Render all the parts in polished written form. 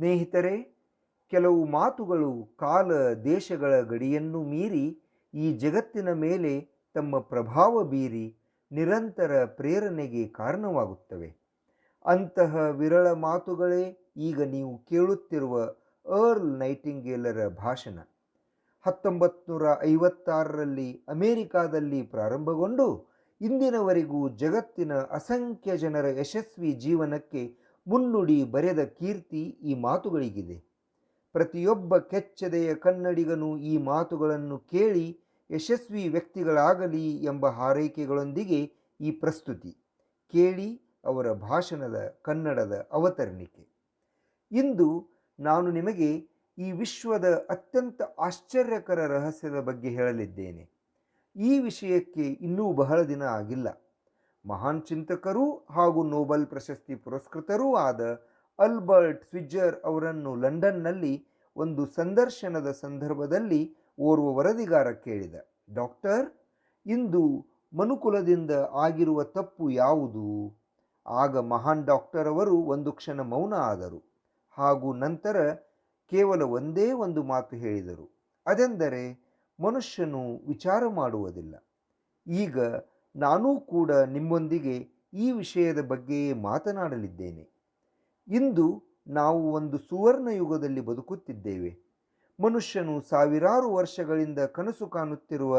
ಸ್ನೇಹಿತರೆ, ಕೆಲವು ಮಾತುಗಳು ಕಾಲ ದೇಶಗಳ ಗಡಿಯನ್ನು ಮೀರಿ ಈ ಜಗತ್ತಿನ ಮೇಲೆ ತಮ್ಮ ಪ್ರಭಾವ ಬೀರಿ ನಿರಂತರ ಪ್ರೇರಣೆಗೆ ಕಾರಣವಾಗುತ್ತವೆ. ಅಂತಹ ವಿರಳ ಮಾತುಗಳೇ ಈಗ ನೀವು ಕೇಳುತ್ತಿರುವ ಅರ್ಲ್ ನೈಟಿಂಗೇಲರ ಭಾಷಣ. 1956ರಲ್ಲಿ ಅಮೆರಿಕಾದಲ್ಲಿ ಪ್ರಾರಂಭಗೊಂಡು ಇಂದಿನವರೆಗೂ ಜಗತ್ತಿನ ಅಸಂಖ್ಯ ಜನರ ಯಶಸ್ವಿ ಜೀವನಕ್ಕೆ ಮುನ್ನುಡಿ ಬರೆದ ಕೀರ್ತಿ ಈ ಮಾತುಗಳಿಗಿದೆ. ಪ್ರತಿಯೊಬ್ಬ ಕೆಚ್ಚೆದೆಯ ಕನ್ನಡಿಗನು ಈ ಮಾತುಗಳನ್ನು ಕೇಳಿ ಯಶಸ್ವಿ ವ್ಯಕ್ತಿಗಳಾಗಲಿ ಎಂಬ ಹಾರೈಕೆಗಳೊಂದಿಗೆ ಈ ಪ್ರಸ್ತುತಿ ಕೇಳಿ. ಅವರ ಭಾಷಣದ ಕನ್ನಡದ ಅವತರಣಿಕೆ. ಇಂದು ನಾನು ನಿಮಗೆ ಈ ವಿಶ್ವದ ಅತ್ಯಂತ ಆಶ್ಚರ್ಯಕರ ರಹಸ್ಯದ ಬಗ್ಗೆ ಹೇಳಲಿದ್ದೇನೆ. ಈ ವಿಷಯಕ್ಕೆ ಇನ್ನೂ ಬಹಳ ದಿನ ಆಗಿಲ್ಲ. ಮಹಾನ್ ಚಿಂತಕರೂ ಹಾಗೂ ನೋಬೆಲ್ ಪ್ರಶಸ್ತಿ ಪುರಸ್ಕೃತರೂ ಆದ ಆಲ್ಬರ್ಟ್ ಸ್ವಿಟ್ಜರ್ ಅವರನ್ನು ಲಂಡನ್ನಲ್ಲಿ ಒಂದು ಸಂದರ್ಶನದ ಸಂದರ್ಭದಲ್ಲಿ ಓರ್ವ ವರದಿಗಾರ ಕೇಳಿದ, ಡಾಕ್ಟರ್, ಇಂದು ಮನುಕುಲದಿಂದ ಆಗಿರುವ ತಪ್ಪು ಯಾವುದು? ಆಗ ಮಹಾನ್ ಡಾಕ್ಟರ್ ಅವರು ಒಂದು ಕ್ಷಣ ಮೌನ ಆದರು ಹಾಗೂ ನಂತರ ಕೇವಲ ಒಂದೇ ಒಂದು ಮಾತು ಹೇಳಿದರು. ಅದೆಂದರೆ, ಮನುಷ್ಯನು ವಿಚಾರ ಮಾಡುವುದಿಲ್ಲ. ಈಗ ನಾನೂ ಕೂಡ ನಿಮ್ಮೊಂದಿಗೆ ಈ ವಿಷಯದ ಬಗ್ಗೆಯೇ ಮಾತನಾಡಲಿದ್ದೇನೆ. ಇಂದು ನಾವು ಒಂದು ಸುವರ್ಣ ಯುಗದಲ್ಲಿ ಬದುಕುತ್ತಿದ್ದೇವೆ. ಮನುಷ್ಯನು ಸಾವಿರಾರು ವರ್ಷಗಳಿಂದ ಕನಸು ಕಾಣುತ್ತಿರುವ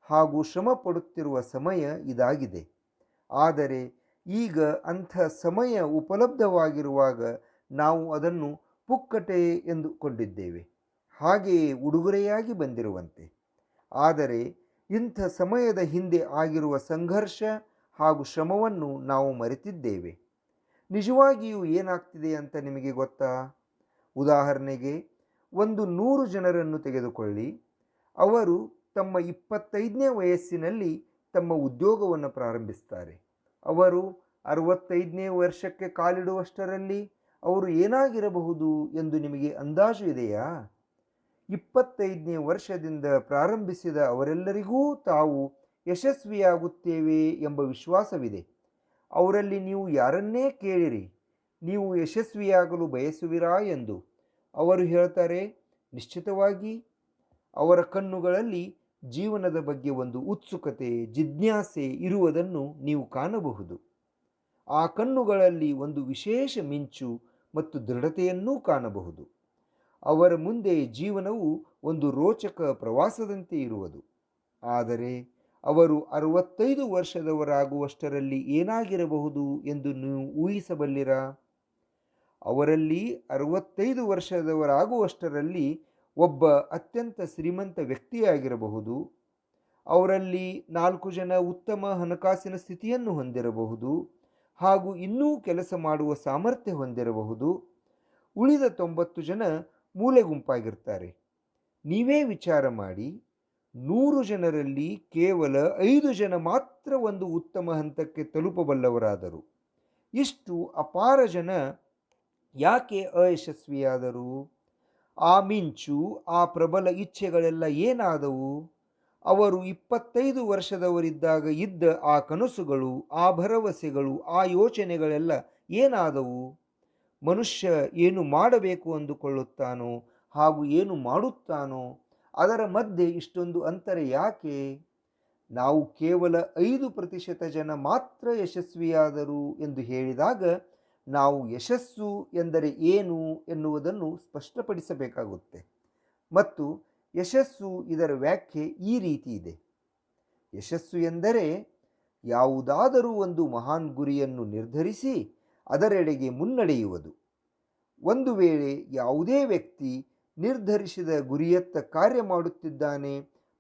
ಹಾಗೂ ಶ್ರಮ ಪಡುತ್ತಿರುವ ಸಮಯ ಇದಾಗಿದೆ. ಆದರೆ ಈಗ ಅಂಥ ಸಮಯ ಉಪಲಬ್ಧವಾಗಿರುವಾಗ ನಾವು ಅದನ್ನು ಪುಕ್ಕಟೆ ಎಂದುಕೊಂಡಿದ್ದೇವೆ, ಹಾಗೆಯೇ ಉಡುಗೊರೆಯಾಗಿ ಬಂದಿರುವಂತೆ. ಆದರೆ ಇಂಥ ಸಮಯದ ಹಿಂದೆ ಆಗಿರುವ ಸಂಘರ್ಷ ಹಾಗೂ ಶ್ರಮವನ್ನು ನಾವು ಮರೆತಿದ್ದೇವೆ. ನಿಜವಾಗಿಯೂ ಏನಾಗ್ತಿದೆ ಅಂತ ನಿಮಗೆ ಗೊತ್ತಾ? ಉದಾಹರಣೆಗೆ, 100 ಜನರನ್ನು ತೆಗೆದುಕೊಳ್ಳಿ. ಅವರು ತಮ್ಮ 25ನೇ ವಯಸ್ಸಿನಲ್ಲಿ ತಮ್ಮ ಉದ್ಯೋಗವನ್ನು ಪ್ರಾರಂಭಿಸ್ತಾರೆ. ಅವರು 65ನೇ ವರ್ಷಕ್ಕೆ ಕಾಲಿಡುವಷ್ಟರಲ್ಲಿ ಅವರು ಏನಾಗಿರಬಹುದು ಎಂದು ನಿಮಗೆ ಅಂದಾಜು ಇದೆಯಾ? 25ನೇ ವರ್ಷದಿಂದ ಪ್ರಾರಂಭಿಸಿದ ಅವರೆಲ್ಲರಿಗೂ ತಾವು ಯಶಸ್ವಿಯಾಗುತ್ತೇವೆ ಎಂಬ ವಿಶ್ವಾಸವಿದೆ. ಅವರಲ್ಲಿ ನೀವು ಯಾರನ್ನೇ ಕೇಳಿರಿ, ನೀವು ಯಶಸ್ವಿಯಾಗಲು ಬಯಸುವಿರಾ ಎಂದು. ಅವರು ಹೇಳ್ತಾರೆ, ನಿಶ್ಚಿತವಾಗಿ. ಅವರ ಕಣ್ಣುಗಳಲ್ಲಿ ಜೀವನದ ಬಗ್ಗೆ ಒಂದು ಉತ್ಸುಕತೆ, ಜಿಜ್ಞಾಸೆ ಇರುವುದನ್ನು ನೀವು ಕಾಣಬಹುದು. ಆ ಕಣ್ಣುಗಳಲ್ಲಿ ಒಂದು ವಿಶೇಷ ಮಿಂಚು ಮತ್ತು ದೃಢತೆಯನ್ನೂ ಕಾಣಬಹುದು. ಅವರ ಮುಂದೆ ಜೀವನವು ಒಂದು ರೋಚಕ ಪ್ರವಾಸದಂತೆ ಇರುವುದು. ಆದರೆ ಅವರು 65 ವರ್ಷದವರಾಗುವಷ್ಟರಲ್ಲಿ ಏನಾಗಿರಬಹುದು ಎಂದು ನೀವು ಊಹಿಸಬಲ್ಲಿರಾ? ಅವರಲ್ಲಿ 65 ವರ್ಷದವರಾಗುವಷ್ಟರಲ್ಲಿ ಒಬ್ಬ ಅತ್ಯಂತ ಶ್ರೀಮಂತ ವ್ಯಕ್ತಿಯಾಗಿರಬಹುದು. ಅವರಲ್ಲಿ 4 ಜನ ಉತ್ತಮ ಹಣಕಾಸಿನ ಸ್ಥಿತಿಯನ್ನು ಹೊಂದಿರಬಹುದು ಹಾಗೂ ಇನ್ನೂ ಕೆಲಸ ಮಾಡುವ ಸಾಮರ್ಥ್ಯ ಹೊಂದಿರಬಹುದು. ಉಳಿದ 90 ಜನ ಮೂಲೆ ಗುಂಪಾಗಿರ್ತಾರೆ. ನೀವೇ ವಿಚಾರ ಮಾಡಿ, 100 ಜನರಲ್ಲಿ ಕೇವಲ 5 ಜನ ಮಾತ್ರ ಒಂದು ಉತ್ತಮ ಹಂತಕ್ಕೆ ತಲುಪಬಲ್ಲವರಾದರು. ಇಷ್ಟು ಅಪಾರ ಜನ ಯಾಕೆ ಅಯಶಸ್ವಿಯಾದರು? ಆ ಮಿಂಚು, ಆ ಪ್ರಬಲ ಇಚ್ಛೆಗಳೆಲ್ಲ ಏನಾದವು? ಅವರು 25 ವರ್ಷದವರಿದ್ದಾಗ ಇದ್ದ ಆ ಕನಸುಗಳು, ಆ ಭರವಸೆಗಳು, ಆ ಯೋಚನೆಗಳೆಲ್ಲ ಏನಾದವು? ಮನುಷ್ಯ ಏನು ಮಾಡಬೇಕು ಅಂದುಕೊಳ್ಳುತ್ತಾನೋ ಹಾಗೂ ಏನು ಮಾಡುತ್ತಾನೋ ಅದರ ಮಧ್ಯೆ ಇಷ್ಟೊಂದು ಅಂತರ ಯಾಕೆ? ನಾವು ಕೇವಲ 5% ಜನ ಮಾತ್ರ ಯಶಸ್ವಿಯಾದರು ಎಂದು ಹೇಳಿದಾಗ ನಾವು ಯಶಸ್ಸು ಎಂದರೆ ಏನು ಎನ್ನುವುದನ್ನು ಸ್ಪಷ್ಟಪಡಿಸಬೇಕಾಗುತ್ತೆ. ಮತ್ತು ಯಶಸ್ಸು ಇದರ ವ್ಯಾಖ್ಯೆ ಈ ರೀತಿ ಇದೆ. ಯಶಸ್ಸು ಎಂದರೆ ಯಾವುದಾದರೂ ಒಂದು ಮಹಾನ್ ಗುರಿಯನ್ನು ನಿರ್ಧರಿಸಿ ಅದರೆಡೆಗೆ ಮುನ್ನಡೆಯುವುದು. ಒಂದು ವೇಳೆ ಯಾವುದೇ ವ್ಯಕ್ತಿ ನಿರ್ಧರಿಸಿದ ಗುರಿಯತ್ತ ಕಾರ್ಯ ಮಾಡುತ್ತಿದ್ದಾನೆ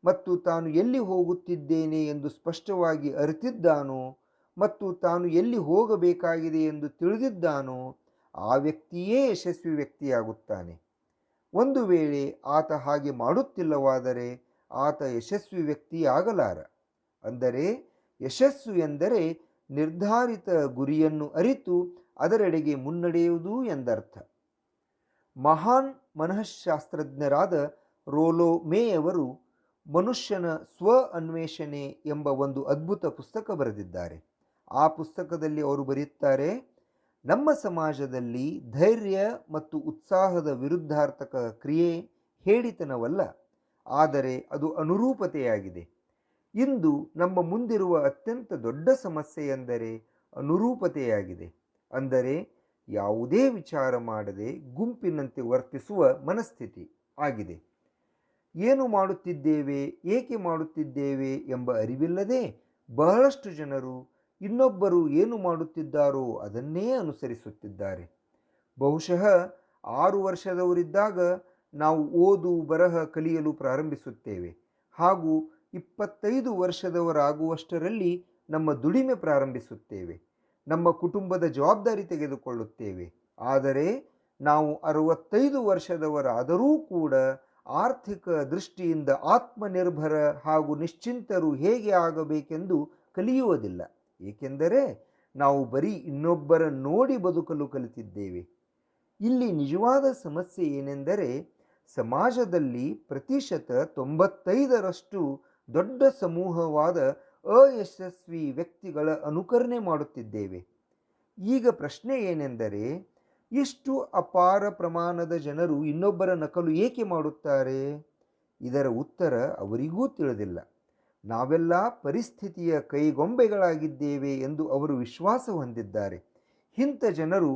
ಮತ್ತು ತಾನು ಎಲ್ಲಿ ಹೋಗುತ್ತಿದ್ದೇನೆ ಎಂದು ಸ್ಪಷ್ಟವಾಗಿ ಅರಿತಿದ್ದಾನೋ ಮತ್ತು ತಾನು ಎಲ್ಲಿ ಹೋಗಬೇಕಾಗಿದೆ ಎಂದು ತಿಳಿದಿದ್ದಾನೋ ಆ ವ್ಯಕ್ತಿಯೇ ಯಶಸ್ವಿ ವ್ಯಕ್ತಿಯಾಗುತ್ತಾನೆ. ಒಂದು ವೇಳೆ ಆತ ಹಾಗೆ ಮಾಡುತ್ತಿಲ್ಲವಾದರೆ ಆತ ಯಶಸ್ವಿ ವ್ಯಕ್ತಿಯಾಗಲಾರ. ಅಂದರೆ ಯಶಸ್ಸು ಎಂದರೆ ನಿರ್ಧಾರಿತ ಗುರಿಯನ್ನು ಅರಿತು ಅದರೆಡೆಗೆ ಮುನ್ನಡೆಯುವುದು ಎಂದರ್ಥ. ಮಹಾನ್ ಮನಃಶಾಸ್ತ್ರಜ್ಞರಾದ ರೋಲೋ ಮೇಯವರು ಮನುಷ್ಯನ ಸ್ವ ಅನ್ವೇಷಣೆ ಎಂಬ ಒಂದು ಅದ್ಭುತ ಪುಸ್ತಕ ಬರೆದಿದ್ದಾರೆ. ಆ ಪುಸ್ತಕದಲ್ಲಿ ಅವರು ಬರೆಯುತ್ತಾರೆ, ನಮ್ಮ ಸಮಾಜದಲ್ಲಿ ಧೈರ್ಯ ಮತ್ತು ಉತ್ಸಾಹದ ವಿರುದ್ಧಾರ್ಥಕ ಕ್ರಿಯೆ ಹೇಳಿತನವಲ್ಲ, ಆದರೆ ಅದು ಅನುರೂಪತೆಯಾಗಿದೆ. ಇಂದು ನಮ್ಮ ಮುಂದಿರುವ ಅತ್ಯಂತ ದೊಡ್ಡ ಸಮಸ್ಯೆ ಎಂದರೆ ಅನುರೂಪತೆಯಾಗಿದೆ. ಅಂದರೆ ಯಾವುದೇ ವಿಚಾರ ಮಾಡದೆ ಗುಂಪಿನಂತೆ ವರ್ತಿಸುವ ಮನಸ್ಥಿತಿ ಆಗಿದೆ. ಏನು ಮಾಡುತ್ತಿದ್ದೇವೆ, ಏಕೆ ಮಾಡುತ್ತಿದ್ದೇವೆ ಎಂಬ ಅರಿವಿಲ್ಲದೆ ಬಹಳಷ್ಟು ಜನರು ಇನ್ನೊಬ್ಬರು ಏನು ಮಾಡುತ್ತಿದ್ದಾರೋ ಅದನ್ನೇ ಅನುಸರಿಸುತ್ತಿದ್ದಾರೆ. ಬಹುಶಃ 6 ವರ್ಷದವರಿದ್ದಾಗ ನಾವು ಓದು ಬರಹ ಕಲಿಯಲು ಪ್ರಾರಂಭಿಸುತ್ತೇವೆ ಹಾಗೂ 25 ವರ್ಷದವರಾಗುವಷ್ಟರಲ್ಲಿ ನಮ್ಮ ದುಡಿಮೆ ಪ್ರಾರಂಭಿಸುತ್ತೇವೆ, ನಮ್ಮ ಕುಟುಂಬದ ಜವಾಬ್ದಾರಿ ತೆಗೆದುಕೊಳ್ಳುತ್ತೇವೆ. ಆದರೆ ನಾವು 65 ವರ್ಷದವರಾದರೂ ಕೂಡ ಆರ್ಥಿಕ ದೃಷ್ಟಿಯಿಂದ ಆತ್ಮನಿರ್ಭರ ಹಾಗೂ ನಿಶ್ಚಿಂತರು ಹೇಗೆ ಆಗಬೇಕೆಂದು ಕಲಿಯುವುದಿಲ್ಲ. ಏಕೆಂದರೆ ನಾವು ಬರೀ ಇನ್ನೊಬ್ಬರ ನೋಡಿ ಬದುಕಲು ಕಲಿತಿದ್ದೇವೆ. ಇಲ್ಲಿ ನಿಜವಾದ ಸಮಸ್ಯೆ ಏನೆಂದರೆ ಸಮಾಜದಲ್ಲಿ ಪ್ರತಿಶತ 95ರಷ್ಟು ದೊಡ್ಡ ಸಮೂಹವಾದ ಅಯಶಸ್ವಿ ವ್ಯಕ್ತಿಗಳ ಅನುಕರಣೆ ಮಾಡುತ್ತಿದ್ದೇವೆ. ಈಗ ಪ್ರಶ್ನೆ ಏನೆಂದರೆ, ಇಷ್ಟು ಅಪಾರ ಪ್ರಮಾಣದ ಜನರು ಇನ್ನೊಬ್ಬರ ನಕಲು ಏಕೆ ಮಾಡುತ್ತಾರೆ? ಇದರ ಉತ್ತರ ಅವರಿಗೂ ತಿಳಿದಿಲ್ಲ. ನಾವೆಲ್ಲ ಪರಿಸ್ಥಿತಿಯ ಕೈಗೊಂಬೆಗಳಾಗಿದ್ದೇವೆ ಎಂದು ಅವರು ವಿಶ್ವಾಸ ಹೊಂದಿದ್ದಾರೆ. ಇಂಥ ಜನರು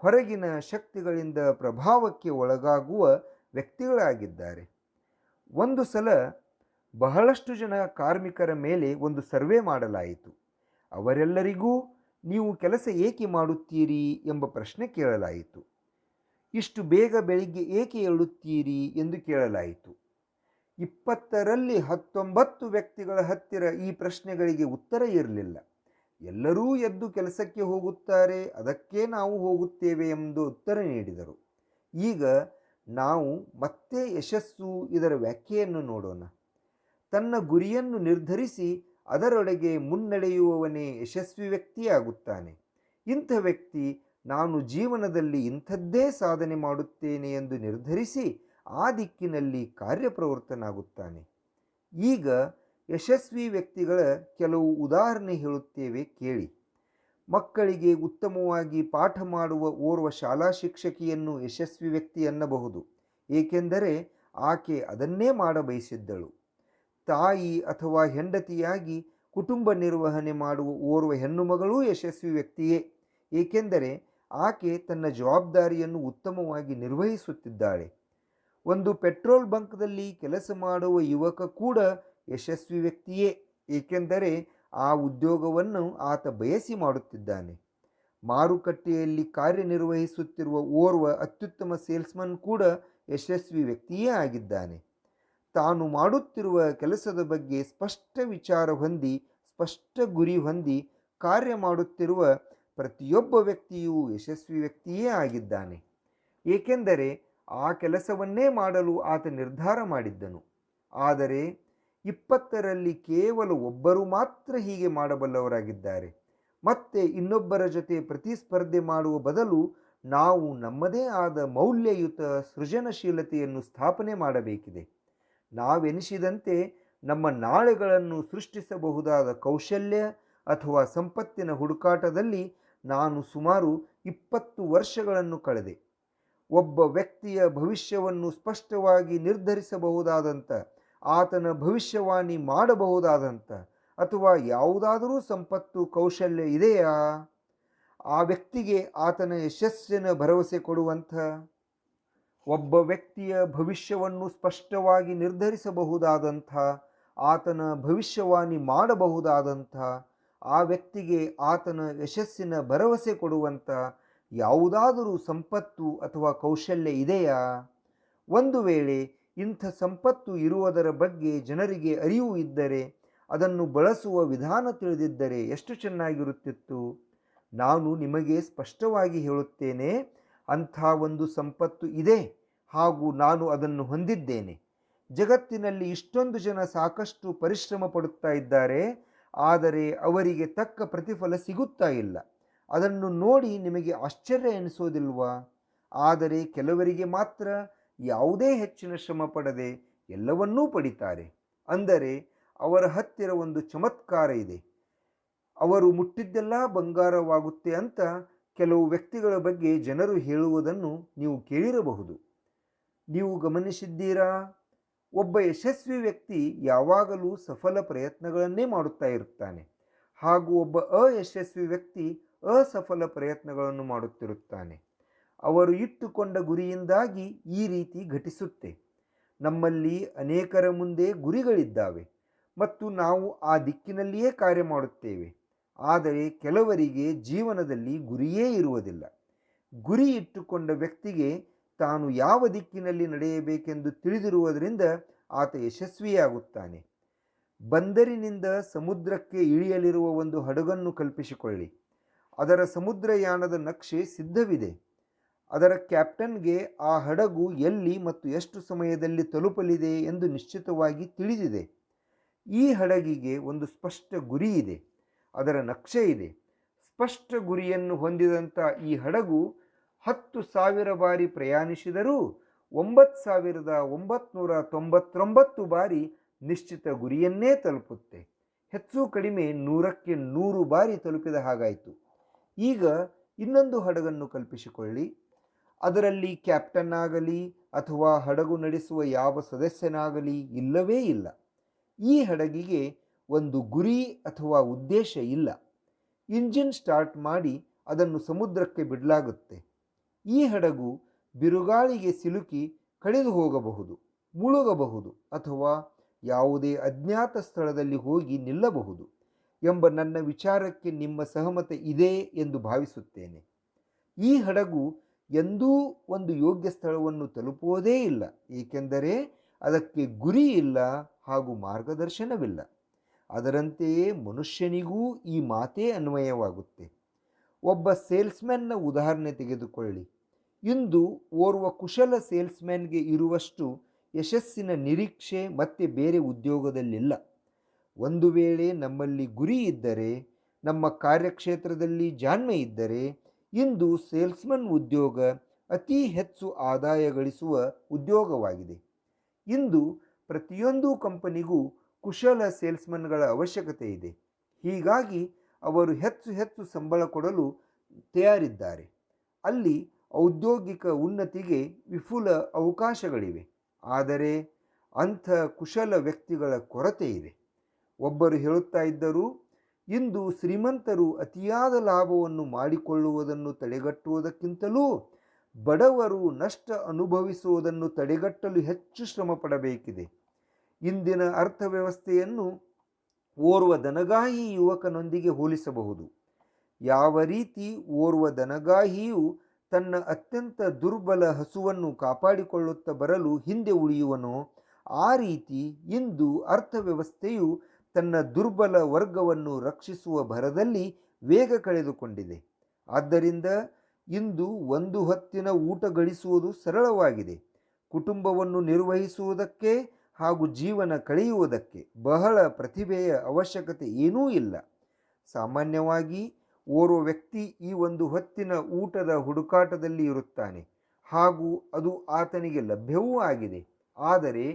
ಹೊರಗಿನ ಶಕ್ತಿಗಳಿಂದ ಪ್ರಭಾವಕ್ಕೆ ಒಳಗಾಗುವ ವ್ಯಕ್ತಿಗಳಾಗಿದ್ದಾರೆ. ಒಂದು ಸಲ ಬಹಳಷ್ಟು ಜನ ಕಾರ್ಮಿಕರ ಮೇಲೆ ಒಂದು ಸರ್ವೆ ಮಾಡಲಾಯಿತು. ಅವರೆಲ್ಲರಿಗೂ ನೀವು ಕೆಲಸ ಏಕೆ ಮಾಡುತ್ತೀರಿ ಎಂಬ ಪ್ರಶ್ನೆ ಕೇಳಲಾಯಿತು. ಇಷ್ಟು ಬೇಗ ಬೆಳಿಗ್ಗೆ ಏಕೆ ಏಳುತ್ತೀರಿ ಎಂದು ಕೇಳಲಾಯಿತು. 20ರಲ್ಲಿ 19 ವ್ಯಕ್ತಿಗಳ ಹತ್ತಿರ ಈ ಪ್ರಶ್ನೆಗಳಿಗೆ ಉತ್ತರ ಇರಲಿಲ್ಲ. ಎಲ್ಲರೂ ಎದ್ದು ಕೆಲಸಕ್ಕೆ ಹೋಗುತ್ತಾರೆ, ಅದಕ್ಕೆ ನಾವು ಹೋಗುತ್ತೇವೆ ಎಂದು ಉತ್ತರ ನೀಡಿದರು. ಈಗ ನಾವು ಮತ್ತೆ ಯಶಸ್ಸು ಇದರ ವ್ಯಾಖ್ಯೆಯನ್ನು ನೋಡೋಣ. ತನ್ನ ಗುರಿಯನ್ನು ನಿರ್ಧರಿಸಿ ಅದರೊಳಗೆ ಮುನ್ನಡೆಯುವವನೇ ಯಶಸ್ವಿ ವ್ಯಕ್ತಿಯಾಗುತ್ತಾನೆ. ಇಂಥ ವ್ಯಕ್ತಿ ನಾನು ಜೀವನದಲ್ಲಿ ಇಂಥದ್ದೇ ಸಾಧನೆ ಮಾಡುತ್ತೇನೆ ಎಂದು ನಿರ್ಧರಿಸಿ ಆ ದಿಕ್ಕಿನಲ್ಲಿ ಕಾರ್ಯಪ್ರವೃತ್ತನಾಗುತ್ತಾನೆ. ಈಗ ಯಶಸ್ವಿ ವ್ಯಕ್ತಿಗಳ ಕೆಲವು ಉದಾಹರಣೆ ಹೇಳುತ್ತೇವೆ, ಕೇಳಿ. ಮಕ್ಕಳಿಗೆ ಉತ್ತಮವಾಗಿ ಪಾಠ ಮಾಡುವ ಓರ್ವ ಶಾಲಾ ಶಿಕ್ಷಕಿಯನ್ನು ಯಶಸ್ವಿ ವ್ಯಕ್ತಿ ಎನ್ನಬಹುದು. ಏಕೆಂದರೆ ಆಕೆ ಅದನ್ನೇ ಮಾಡಬಯಸಿದ್ದಳು. ತಾಯಿ ಅಥವಾ ಹೆಂಡತಿಯಾಗಿ ಕುಟುಂಬ ನಿರ್ವಹಣೆ ಮಾಡುವ ಓರ್ವ ಹೆಣ್ಣು ಮಗಳೂ ಯಶಸ್ವಿ ವ್ಯಕ್ತಿಯೇ. ಏಕೆಂದರೆ ಆಕೆ ತನ್ನ ಜವಾಬ್ದಾರಿಯನ್ನು ಉತ್ತಮವಾಗಿ ನಿರ್ವಹಿಸುತ್ತಿದ್ದಾಳೆ. ಒಂದು ಪೆಟ್ರೋಲ್ ಬಂಕ್ದಲ್ಲಿ ಕೆಲಸ ಮಾಡುವ ಯುವಕ ಕೂಡ ಯಶಸ್ವಿ ವ್ಯಕ್ತಿಯೇ. ಏಕೆಂದರೆ ಆ ಉದ್ಯೋಗವನ್ನು ಆತ ಬಯಸಿ ಮಾಡುತ್ತಿದ್ದಾನೆ. ಮಾರುಕಟ್ಟೆಯಲ್ಲಿ ಕಾರ್ಯನಿರ್ವಹಿಸುತ್ತಿರುವ ಓರ್ವ ಅತ್ಯುತ್ತಮ ಸೇಲ್ಸ್ಮನ್ ಕೂಡ ಯಶಸ್ವಿ ವ್ಯಕ್ತಿಯೇ ಆಗಿದ್ದಾನೆ. ತಾನು ಮಾಡುತ್ತಿರುವ ಕೆಲಸದ ಬಗ್ಗೆ ಸ್ಪಷ್ಟ ವಿಚಾರ ಹೊಂದಿ, ಸ್ಪಷ್ಟ ಗುರಿ ಹೊಂದಿ ಕಾರ್ಯ ಮಾಡುತ್ತಿರುವ ಪ್ರತಿಯೊಬ್ಬ ವ್ಯಕ್ತಿಯೂ ಯಶಸ್ವಿ ವ್ಯಕ್ತಿಯೇ ಆಗಿದ್ದಾನೆ. ಏಕೆಂದರೆ ಆ ಕೆಲಸವನ್ನೇ ಮಾಡಲು ಆತ ನಿರ್ಧಾರ ಮಾಡಿದ್ದನು. ಆದರೆ 20ರಲ್ಲಿ ಕೇವಲ ಒಬ್ಬರು ಮಾತ್ರ ಹೀಗೆ ಮಾಡಬಲ್ಲವರಾಗಿದ್ದಾರೆ. ಮತ್ತೆ ಇನ್ನೊಬ್ಬರ ಜೊತೆ ಪ್ರತಿಸ್ಪರ್ಧೆ ಮಾಡುವ ಬದಲು ನಾವು ನಮ್ಮದೇ ಆದ ಮೌಲ್ಯಯುತ ಸೃಜನಶೀಲತೆಯನ್ನು ಸ್ಥಾಪನೆ ಮಾಡಬೇಕಿದೆ. ನಾವೆನಿಸಿದಂತೆ ನಮ್ಮ ನಾಳೆಗಳನ್ನು ಸೃಷ್ಟಿಸಬಹುದಾದ ಕೌಶಲ್ಯ ಅಥವಾ ಸಂಪತ್ತಿನ ಹುಡುಕಾಟದಲ್ಲಿ ನಾನು ಸುಮಾರು 20 ವರ್ಷಗಳನ್ನು ಕಳೆದೆ. ಒಬ್ಬ ವ್ಯಕ್ತಿಯ ಭವಿಷ್ಯವನ್ನು ಸ್ಪಷ್ಟವಾಗಿ ನಿರ್ಧರಿಸಬಹುದಾದಂಥ, ಆತನ ಭವಿಷ್ಯವಾಣಿ ಮಾಡಬಹುದಾದಂಥ ಅಥವಾ ಯಾವುದಾದರೂ ಸಂಪತ್ತು ಕೌಶಲ್ಯ ಇದೆಯಾ? ಆ ವ್ಯಕ್ತಿಗೆ ಆತನ ಯಶಸ್ಸಿನ ಭರವಸೆ ಕೊಡುವಂಥ, ಒಬ್ಬ ವ್ಯಕ್ತಿಯ ಭವಿಷ್ಯವನ್ನು ಸ್ಪಷ್ಟವಾಗಿ ನಿರ್ಧರಿಸಬಹುದಾದಂಥ, ಆತನ ಭವಿಷ್ಯವಾಣಿ ಮಾಡಬಹುದಾದಂಥ, ಆ ವ್ಯಕ್ತಿಗೆ ಆತನ ಯಶಸ್ಸಿನ ಭರವಸೆ ಕೊಡುವಂಥ ಯಾವುದಾದರೂ ಸಂಪತ್ತು ಅಥವಾ ಕೌಶಲ್ಯ ಇದೆಯಾ? ಒಂದು ವೇಳೆ ಇಂಥ ಸಂಪತ್ತು ಇರುವುದರ ಬಗ್ಗೆ ಜನರಿಗೆ ಅರಿವು ಇದ್ದರೆ, ಅದನ್ನು ಬಳಸುವ ವಿಧಾನ ತಿಳಿದಿದ್ದರೆ ಎಷ್ಟು ಚೆನ್ನಾಗಿರುತ್ತಿತ್ತು. ನಾನು ನಿಮಗೆ ಸ್ಪಷ್ಟವಾಗಿ ಹೇಳುತ್ತೇನೆ, ಅಂಥ ಒಂದು ಸಂಪತ್ತು ಇದೆ ಹಾಗೂ ನಾನು ಅದನ್ನು ಹೊಂದಿದ್ದೇನೆ. ಜಗತ್ತಿನಲ್ಲಿ ಇಷ್ಟೊಂದು ಜನ ಸಾಕಷ್ಟು ಪರಿಶ್ರಮ ಪಡುತ್ತಾ ಇದ್ದಾರೆ, ಆದರೆ ಅವರಿಗೆ ತಕ್ಕ ಪ್ರತಿಫಲ ಸಿಗುತ್ತಾ ಇಲ್ಲ. ಅದನ್ನು ನೋಡಿ ನಿಮಗೆ ಆಶ್ಚರ್ಯ ಎನಿಸೋದಿಲ್ವಾ? ಆದರೆ ಕೆಲವರಿಗೆ ಮಾತ್ರ ಯಾವುದೇ ಹೆಚ್ಚಿನ ಶ್ರಮ ಪಡದೆ ಎಲ್ಲವನ್ನೂ ಪಡಿತಾರೆ. ಅಂದರೆ ಅವರ ಹತ್ತಿರ ಒಂದು ಚಮತ್ಕಾರ ಇದೆ. ಅವರು ಮುಟ್ಟಿದ್ದೆಲ್ಲ ಬಂಗಾರವಾಗುತ್ತೆ ಅಂತ ಕೆಲವು ವ್ಯಕ್ತಿಗಳ ಬಗ್ಗೆ ಜನರು ಹೇಳುವುದನ್ನು ನೀವು ಕೇಳಿರಬಹುದು. ನೀವು ಗಮನಿಸಿದ್ದೀರಾ? ಒಬ್ಬ ಯಶಸ್ವಿ ವ್ಯಕ್ತಿ ಯಾವಾಗಲೂ ಸಫಲ ಪ್ರಯತ್ನಗಳನ್ನೇ ಮಾಡುತ್ತಾ ಇರುತ್ತಾನೆ, ಹಾಗೂ ಒಬ್ಬ ಅಯಶಸ್ವಿ ವ್ಯಕ್ತಿ ಅಸಫಲ ಪ್ರಯತ್ನಗಳನ್ನು ಮಾಡುತ್ತಿರುತ್ತಾನೆ. ಅವರು ಇಟ್ಟುಕೊಂಡ ಗುರಿಯಿಂದಾಗಿ ಈ ರೀತಿ ಘಟಿಸುತ್ತೆ. ನಮ್ಮಲ್ಲಿ ಅನೇಕರ ಮುಂದೆ ಗುರಿಗಳಿದ್ದಾವೆ ಮತ್ತು ನಾವು ಆ ದಿಕ್ಕಿನಲ್ಲಿಯೇ ಕಾರ್ಯ ಮಾಡುತ್ತೇವೆ. ಆದರೆ ಕೆಲವರಿಗೆ ಜೀವನದಲ್ಲಿ ಗುರಿಯೇ ಇರುವುದಿಲ್ಲ. ಗುರಿ ಇಟ್ಟುಕೊಂಡ ವ್ಯಕ್ತಿಗೆ ತಾನು ಯಾವ ದಿಕ್ಕಿನಲ್ಲಿ ನಡೆಯಬೇಕೆಂದು ತಿಳಿದಿರುವುದರಿಂದ ಆತ ಯಶಸ್ವಿಯಾಗುತ್ತಾನೆ. ಬಂದರಿನಿಂದ ಸಮುದ್ರಕ್ಕೆ ಇಳಿಯಲಿರುವ ಒಂದು ಹಡಗನ್ನು ಕಲ್ಪಿಸಿಕೊಳ್ಳಿ. ಅದರ ಸಮುದ್ರಯಾನದ ನಕ್ಷೆ ಸಿದ್ಧವಿದೆ. ಅದರ ಕ್ಯಾಪ್ಟನ್ಗೆ ಆ ಹಡಗು ಎಲ್ಲಿ ಮತ್ತು ಎಷ್ಟು ಸಮಯದಲ್ಲಿ ತಲುಪಲಿದೆ ಎಂದು ನಿಶ್ಚಿತವಾಗಿ ತಿಳಿದಿದೆ. ಈ ಹಡಗಿಗೆ ಒಂದು ಸ್ಪಷ್ಟ ಗುರಿ ಇದೆ, ಅದರ ನಕ್ಷೆ ಇದೆ. ಸ್ಪಷ್ಟ ಗುರಿಯನ್ನು ಹೊಂದಿದಂಥ ಈ ಹಡಗು 10,000 ಬಾರಿ ಪ್ರಯಾಣಿಸಿದರೂ 9,999 ಬಾರಿ ನಿಶ್ಚಿತ ಗುರಿಯನ್ನೇ ತಲುಪುತ್ತೆ. ಹೆಚ್ಚು ಕಡಿಮೆ 100ಕ್ಕೆ 100 ಬಾರಿ ತಲುಪಿದ ಹಾಗಾಯಿತು. ಈಗ ಇನ್ನೊಂದು ಹಡಗನ್ನು ಕಲ್ಪಿಸಿಕೊಳ್ಳಿ. ಅದರಲ್ಲಿ ಕ್ಯಾಪ್ಟನ್ ಆಗಲಿ ಅಥವಾ ಹಡಗು ನಡೆಸುವ ಯಾವ ಸದಸ್ಯನಾಗಲಿ ಇಲ್ಲವೇ ಇಲ್ಲ. ಈ ಹಡಗಿಗೆ ಒಂದು ಗುರಿ ಅಥವಾ ಉದ್ದೇಶ ಇಲ್ಲ. ಇಂಜಿನ್ ಸ್ಟಾರ್ಟ್ ಮಾಡಿ ಅದನ್ನು ಸಮುದ್ರಕ್ಕೆ ಬಿಡಲಾಗುತ್ತೆ. ಈ ಹಡಗು ಬಿರುಗಾಳಿಗೆ ಸಿಲುಕಿ ಕಳೆದು ಹೋಗಬಹುದು, ಮುಳುಗಬಹುದು ಅಥವಾ ಯಾವುದೇ ಅಜ್ಞಾತ ಸ್ಥಳದಲ್ಲಿ ಹೋಗಿ ನಿಲ್ಲಬಹುದು ಎಂಬ ನನ್ನ ವಿಚಾರಕ್ಕೆ ನಿಮ್ಮ ಸಹಮತ ಇದೆ ಎಂದು ಭಾವಿಸುತ್ತೇನೆ. ಈ ಹಡಗು ಎಂದೂ ಒಂದು ಯೋಗ್ಯ ಸ್ಥಳವನ್ನು ತಲುಪುವುದೇ ಇಲ್ಲ, ಏಕೆಂದರೆ ಅದಕ್ಕೆ ಗುರಿ ಇಲ್ಲ ಹಾಗೂ ಮಾರ್ಗದರ್ಶನವಿಲ್ಲ. ಅದರಂತೆಯೇ ಮನುಷ್ಯನಿಗೂ ಈ ಮಾತೇ ಅನ್ವಯವಾಗುತ್ತೆ. ಒಬ್ಬ ಸೇಲ್ಸ್ಮ್ಯಾನ್ನ ಉದಾಹರಣೆ ತೆಗೆದುಕೊಳ್ಳಿ. ಇಂದು ಓರ್ವ ಕುಶಲ ಸೇಲ್ಸ್ಮ್ಯಾನ್ಗೆ ಇರುವಷ್ಟು ಯಶಸ್ಸಿನ ನಿರೀಕ್ಷೆ ಮತ್ತೆ ಬೇರೆ ಉದ್ಯೋಗದಲ್ಲಿಲ್ಲ. ಒಂದು ವೇಳೆ ನಮ್ಮಲ್ಲಿ ಗುರಿ ಇದ್ದರೆ, ನಮ್ಮ ಕಾರ್ಯಕ್ಷೇತ್ರದಲ್ಲಿ ಜಾಣ್ಮೆ ಇದ್ದರೆ, ಇಂದು ಸೇಲ್ಸ್ಮನ್ ಉದ್ಯೋಗ ಅತಿ ಹೆಚ್ಚು ಆದಾಯ ಗಳಿಸುವ ಉದ್ಯೋಗವಾಗಿದೆ. ಇಂದು ಪ್ರತಿಯೊಂದು ಕಂಪನಿಗೂ ಕುಶಲ ಸೇಲ್ಸ್ಮನ್ಗಳ ಅವಶ್ಯಕತೆ ಇದೆ. ಹೀಗಾಗಿ ಅವರು ಹೆಚ್ಚು ಹೆಚ್ಚು ಸಂಬಳ ಕೊಡಲು ತಯಾರಿದ್ದಾರೆ. ಅಲ್ಲಿ ಔದ್ಯೋಗಿಕ ಉನ್ನತಿಗೆ ವಿಪುಲ ಅವಕಾಶಗಳಿವೆ. ಆದರೆ ಅಂಥ ಕುಶಲ ವ್ಯಕ್ತಿಗಳ ಕೊರತೆ ಇದೆ. ಒಬ್ಬರು ಹೇಳುತ್ತಾ ಇದ್ದರು, ಇಂದು ಶ್ರೀಮಂತರು ಅತಿಯಾದ ಲಾಭವನ್ನು ಮಾಡಿಕೊಳ್ಳುವುದನ್ನು ತಡೆಗಟ್ಟುವುದಕ್ಕಿಂತಲೂ ಬಡವರು ನಷ್ಟ ಅನುಭವಿಸುವುದನ್ನು ತಡೆಗಟ್ಟಲು ಹೆಚ್ಚು ಶ್ರಮ ಪಡಬೇಕಿದೆ. ಇಂದಿನ ಅರ್ಥವ್ಯವಸ್ಥೆಯನ್ನು ಓರ್ವ ದನಗಾಹಿ ಯುವಕನೊಂದಿಗೆ ಹೋಲಿಸಬಹುದು. ಯಾವ ರೀತಿ ಓರ್ವ ದನಗಾಹಿಯು ತನ್ನ ಅತ್ಯಂತ ದುರ್ಬಲ ಹಸುವನ್ನು ಕಾಪಾಡಿಕೊಳ್ಳುತ್ತಾ ಬರಲು ಹಿಂದೆ ಉಳಿಯುವನೋ, ಆ ರೀತಿ ಇಂದು ಅರ್ಥವ್ಯವಸ್ಥೆಯು ತನ್ನ ದುರ್ಬಲ ವರ್ಗವನ್ನು ರಕ್ಷಿಸುವ ಭರದಲ್ಲಿ ವೇಗ ಕಳೆದುಕೊಂಡಿದೆ. ಆದ್ದರಿಂದ ಇಂದು ಒಂದು ಹೊತ್ತಿನ ಊಟ ಗಳಿಸುವುದು ಸರಳವಾಗಿದೆ. ಕುಟುಂಬವನ್ನು ನಿರ್ವಹಿಸುವುದಕ್ಕೆ ಹಾಗೂ ಜೀವನ ಕಳೆಯುವುದಕ್ಕೆ ಬಹಳ ಪ್ರತಿಭೆಯ ಅವಶ್ಯಕತೆ ಏನೂ ಇಲ್ಲ. ಸಾಮಾನ್ಯವಾಗಿ ಓರ್ವ ವ್ಯಕ್ತಿ ಈ ಒಂದು ಹೊತ್ತಿನ ಊಟದ ಹುಡುಕಾಟದಲ್ಲಿ ಇರುತ್ತಾನೆ ಹಾಗೂ ಅದು ಆತನಿಗೆ ಲಭ್ಯವೂ ಆಗಿದೆ. ಆದರೆ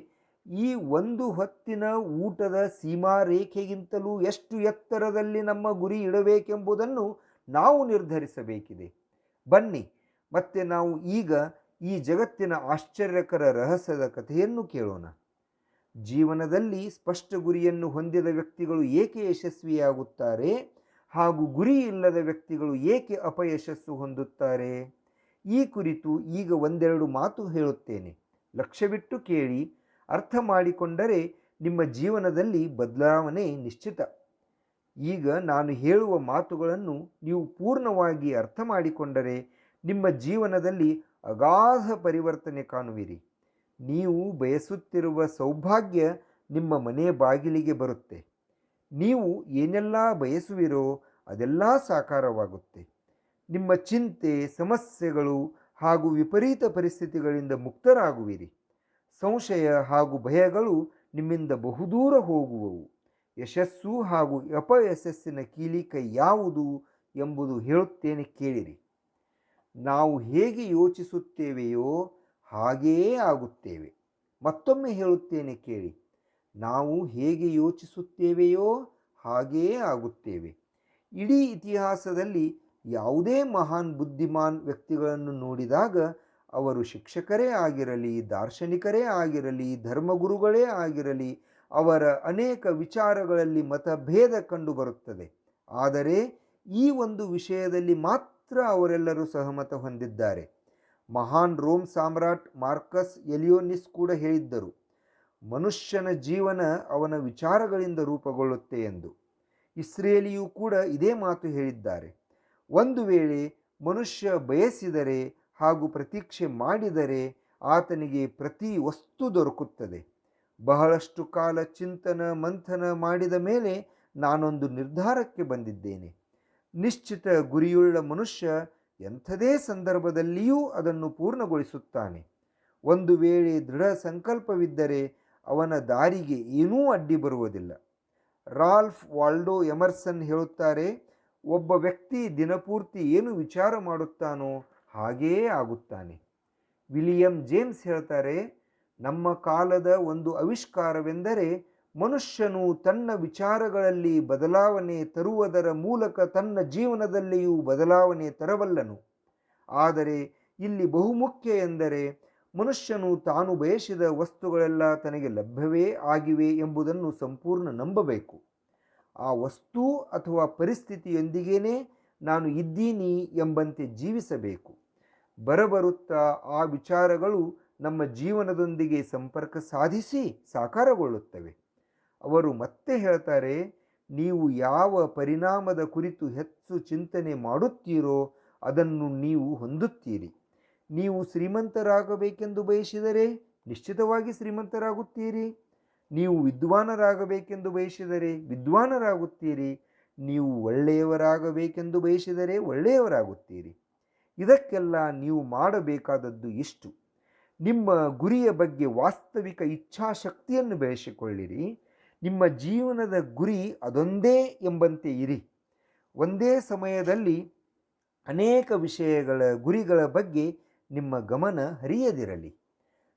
ಈ ಒಂದು ಹೊತ್ತಿನ ಊಟದ ಸೀಮಾರೇಖೆಗಿಂತಲೂ ಎಷ್ಟು ಎತ್ತರದಲ್ಲಿ ನಮ್ಮ ಗುರಿ ಇಡಬೇಕೆಂಬುದನ್ನು ನಾವು ನಿರ್ಧರಿಸಬೇಕಿದೆ. ಬನ್ನಿ ಮತ್ತೆ ನಾವು ಈಗ ಈ ಜಗತ್ತಿನ ಆಶ್ಚರ್ಯಕರ ರಹಸ್ಯದ ಕಥೆಯನ್ನು ಕೇಳೋಣ. ಜೀವನದಲ್ಲಿ ಸ್ಪಷ್ಟ ಗುರಿಯನ್ನು ಹೊಂದಿದ ವ್ಯಕ್ತಿಗಳು ಏಕೆ ಯಶಸ್ವಿಯಾಗುತ್ತಾರೆ ಹಾಗೂ ಗುರಿ ಇಲ್ಲದ ವ್ಯಕ್ತಿಗಳು ಏಕೆ ಅಪಯಶಸ್ಸು ಹೊಂದುತ್ತಾರೆ? ಈ ಕುರಿತು ಈಗ ಒಂದೆರಡು ಮಾತು ಹೇಳುತ್ತೇನೆ. ಲಕ್ಷ್ಯವಿಟ್ಟು ಕೇಳಿ. ಅರ್ಥ ಮಾಡಿಕೊಂಡರೆ ನಿಮ್ಮ ಜೀವನದಲ್ಲಿ ಬದಲಾವಣೆ ನಿಶ್ಚಿತ. ಈಗ ನಾನು ಹೇಳುವ ಮಾತುಗಳನ್ನು ನೀವು ಪೂರ್ಣವಾಗಿ ಅರ್ಥ ಮಾಡಿಕೊಂಡರೆ ನಿಮ್ಮ ಜೀವನದಲ್ಲಿ ಅಗಾಧ ಪರಿವರ್ತನೆ ಕಾಣುವಿರಿ. ನೀವು ಬಯಸುತ್ತಿರುವ ಸೌಭಾಗ್ಯ ನಿಮ್ಮ ಮನೆ ಬಾಗಿಲಿಗೆ ಬರುತ್ತೆ. ನೀವು ಏನೆಲ್ಲ ಬಯಸುವಿರೋ ಅದೆಲ್ಲ ಸಾಕಾರವಾಗುತ್ತೆ. ನಿಮ್ಮ ಚಿಂತೆ, ಸಮಸ್ಯೆಗಳು ಹಾಗೂ ವಿಪರೀತ ಪರಿಸ್ಥಿತಿಗಳಿಂದ ಮುಕ್ತರಾಗುವಿರಿ. ಸಂಶಯ ಹಾಗೂ ಭಯಗಳು ನಿಮ್ಮಿಂದ ಬಹುದೂರ ಹೋಗುವವು. ಯಶಸ್ಸು ಹಾಗೂ ಅಪಯಶಸ್ಸಿನ ಕೀಲಿಕೈ ಯಾವುದು ಎಂಬುದು ಹೇಳುತ್ತೇನೆ ಕೇಳಿರಿ. ನಾವು ಹೇಗೆ ಯೋಚಿಸುತ್ತೇವೆಯೋ ಹಾಗೆಯೇ ಆಗುತ್ತೇವೆ. ಮತ್ತೊಮ್ಮೆ ಹೇಳುತ್ತೇನೆ ಕೇಳಿ. ನಾವು ಹೇಗೆ ಯೋಚಿಸುತ್ತೇವೆಯೋ ಹಾಗೆಯೇ ಆಗುತ್ತೇವೆ. ಇಡೀ ಇತಿಹಾಸದಲ್ಲಿ ಯಾವುದೇ ಮಹಾನ್ ಬುದ್ಧಿಮಾನ್ ವ್ಯಕ್ತಿಗಳನ್ನು ನೋಡಿದಾಗ ಅವರು ಶಿಕ್ಷಕರೇ ಆಗಿರಲಿ, ದಾರ್ಶನಿಕರೇ ಆಗಿರಲಿ, ಧರ್ಮಗುರುಗಳೇ ಆಗಿರಲಿ, ಅವರ ಅನೇಕ ವಿಚಾರಗಳಲ್ಲಿ ಮತಭೇದ ಕಂಡುಬರುತ್ತದೆ. ಆದರೆ ಈ ಒಂದು ವಿಷಯದಲ್ಲಿ ಮಾತ್ರ ಅವರೆಲ್ಲರೂ ಸಹಮತ ಹೊಂದಿದ್ದಾರೆ. ಮಹಾನ್ ರೋಮ್ ಸಾಮ್ರಾಟ್ ಮಾರ್ಕಸ್ ಎಲಿಯೋನಿಸ್ ಕೂಡ ಹೇಳಿದ್ದರು, ಮನುಷ್ಯನ ಜೀವನ ಅವನ ವಿಚಾರಗಳಿಂದ ರೂಪುಗೊಳ್ಳುತ್ತೆ ಎಂದು. ಇಸ್ರೇಲಿಯೂ ಕೂಡ ಇದೇ ಮಾತು ಹೇಳಿದ್ದಾರೆ. ಒಂದು ವೇಳೆ ಮನುಷ್ಯ ಬಯಸಿದರೆ ಹಾಗೂ ಪ್ರತೀಕ್ಷೆ ಮಾಡಿದರೆ ಆತನಿಗೆ ಪ್ರತಿ ವಸ್ತು ದೊರಕುತ್ತದೆ. ಬಹಳಷ್ಟು ಕಾಲ ಚಿಂತನ ಮಂಥನ ಮಾಡಿದ ಮೇಲೆ ನಾನೊಂದು ನಿರ್ಧಾರಕ್ಕೆ ಬಂದಿದ್ದೇನೆ. ನಿಶ್ಚಿತ ಗುರಿಯುಳ್ಳ ಮನುಷ್ಯ ಎಂಥದೇ ಸಂದರ್ಭದಲ್ಲಿಯೂ ಅದನ್ನು ಪೂರ್ಣಗೊಳಿಸುತ್ತಾನೆ. ಒಂದು ವೇಳೆ ದೃಢ ಸಂಕಲ್ಪವಿದ್ದರೆ ಅವನ ದಾರಿಗೆ ಏನೂ ಅಡ್ಡಿ ಬರುವುದಿಲ್ಲ. ರಾಲ್ಫ್ ವಾಲ್ಡೋ ಎಮರ್ಸನ್ ಹೇಳುತ್ತಾರೆ, ಒಬ್ಬ ವ್ಯಕ್ತಿ ದಿನಪೂರ್ತಿ ಏನು ವಿಚಾರ ಮಾಡುತ್ತಾನೋ ಹಾಗೆಯೇ ಆಗುತ್ತಾನೆ. ವಿಲಿಯಂ ಜೇಮ್ಸ್ ಹೇಳ್ತಾರೆ, ನಮ್ಮ ಕಾಲದ ಒಂದು ಆವಿಷ್ಕಾರವೆಂದರೆ ಮನುಷ್ಯನು ತನ್ನ ವಿಚಾರಗಳಲ್ಲಿ ಬದಲಾವಣೆ ತರುವುದರ ಮೂಲಕ ತನ್ನ ಜೀವನದಲ್ಲಿಯೂ ಬದಲಾವಣೆ ತರಬಲ್ಲನು. ಆದರೆ ಇಲ್ಲಿ ಬಹುಮುಖ್ಯ ಎಂದರೆ ಮನುಷ್ಯನು ತಾನು ಬಯಸಿದ ವಸ್ತುಗಳೆಲ್ಲ ತನಗೆ ಲಭ್ಯವೇ ಆಗಿವೆ ಎಂಬುದನ್ನು ಸಂಪೂರ್ಣ ನಂಬಬೇಕು. ಆ ವಸ್ತು ಅಥವಾ ಪರಿಸ್ಥಿತಿಯೊಂದಿಗೇನೆ ನಾನು ಇದ್ದೀನಿ ಎಂಬಂತೆ ಜೀವಿಸಬೇಕು. ಬರಬರುತ್ತಾ ಆ ವಿಚಾರಗಳು ನಮ್ಮ ಜೀವನದೊಂದಿಗೆ ಸಂಪರ್ಕ ಸಾಧಿಸಿ ಸಾಕಾರಗೊಳ್ಳುತ್ತವೆ. ಅವರು ಮತ್ತೆ ಹೇಳ್ತಾರೆ, ನೀವು ಯಾವ ಪರಿಣಾಮದ ಕುರಿತು ಹೆಚ್ಚು ಚಿಂತನೆ ಮಾಡುತ್ತೀರೋ ಅದನ್ನು ನೀವು ಹೊಂದುತ್ತೀರಿ. ನೀವು ಶ್ರೀಮಂತರಾಗಬೇಕೆಂದು ಬಯಸಿದರೆ ನಿಶ್ಚಿತವಾಗಿ ಶ್ರೀಮಂತರಾಗುತ್ತೀರಿ. ನೀವು ವಿದ್ವಾನರಾಗಬೇಕೆಂದು ಬಯಸಿದರೆ ವಿದ್ವಾನರಾಗುತ್ತೀರಿ. ನೀವು ಒಳ್ಳೆಯವರಾಗಬೇಕೆಂದು ಬಯಸಿದರೆ ಒಳ್ಳೆಯವರಾಗುತ್ತೀರಿ. ಇದಕ್ಕೆಲ್ಲ ನೀವು ಮಾಡಬೇಕಾದದ್ದು ಇಷ್ಟು: ನಿಮ್ಮ ಗುರಿಯ ಬಗ್ಗೆ ವಾಸ್ತವಿಕ ಇಚ್ಛಾಶಕ್ತಿಯನ್ನು ಬೆಳೆಸಿಕೊಳ್ಳಿರಿ. ನಿಮ್ಮ ಜೀವನದ ಗುರಿ ಅದೊಂದೇ ಎಂಬಂತೆ ಇರಿ. ಒಂದೇ ಸಮಯದಲ್ಲಿ ಅನೇಕ ವಿಷಯಗಳ ಗುರಿಗಳ ಬಗ್ಗೆ ನಿಮ್ಮ ಗಮನ ಹರಿಯದಿರಲಿ.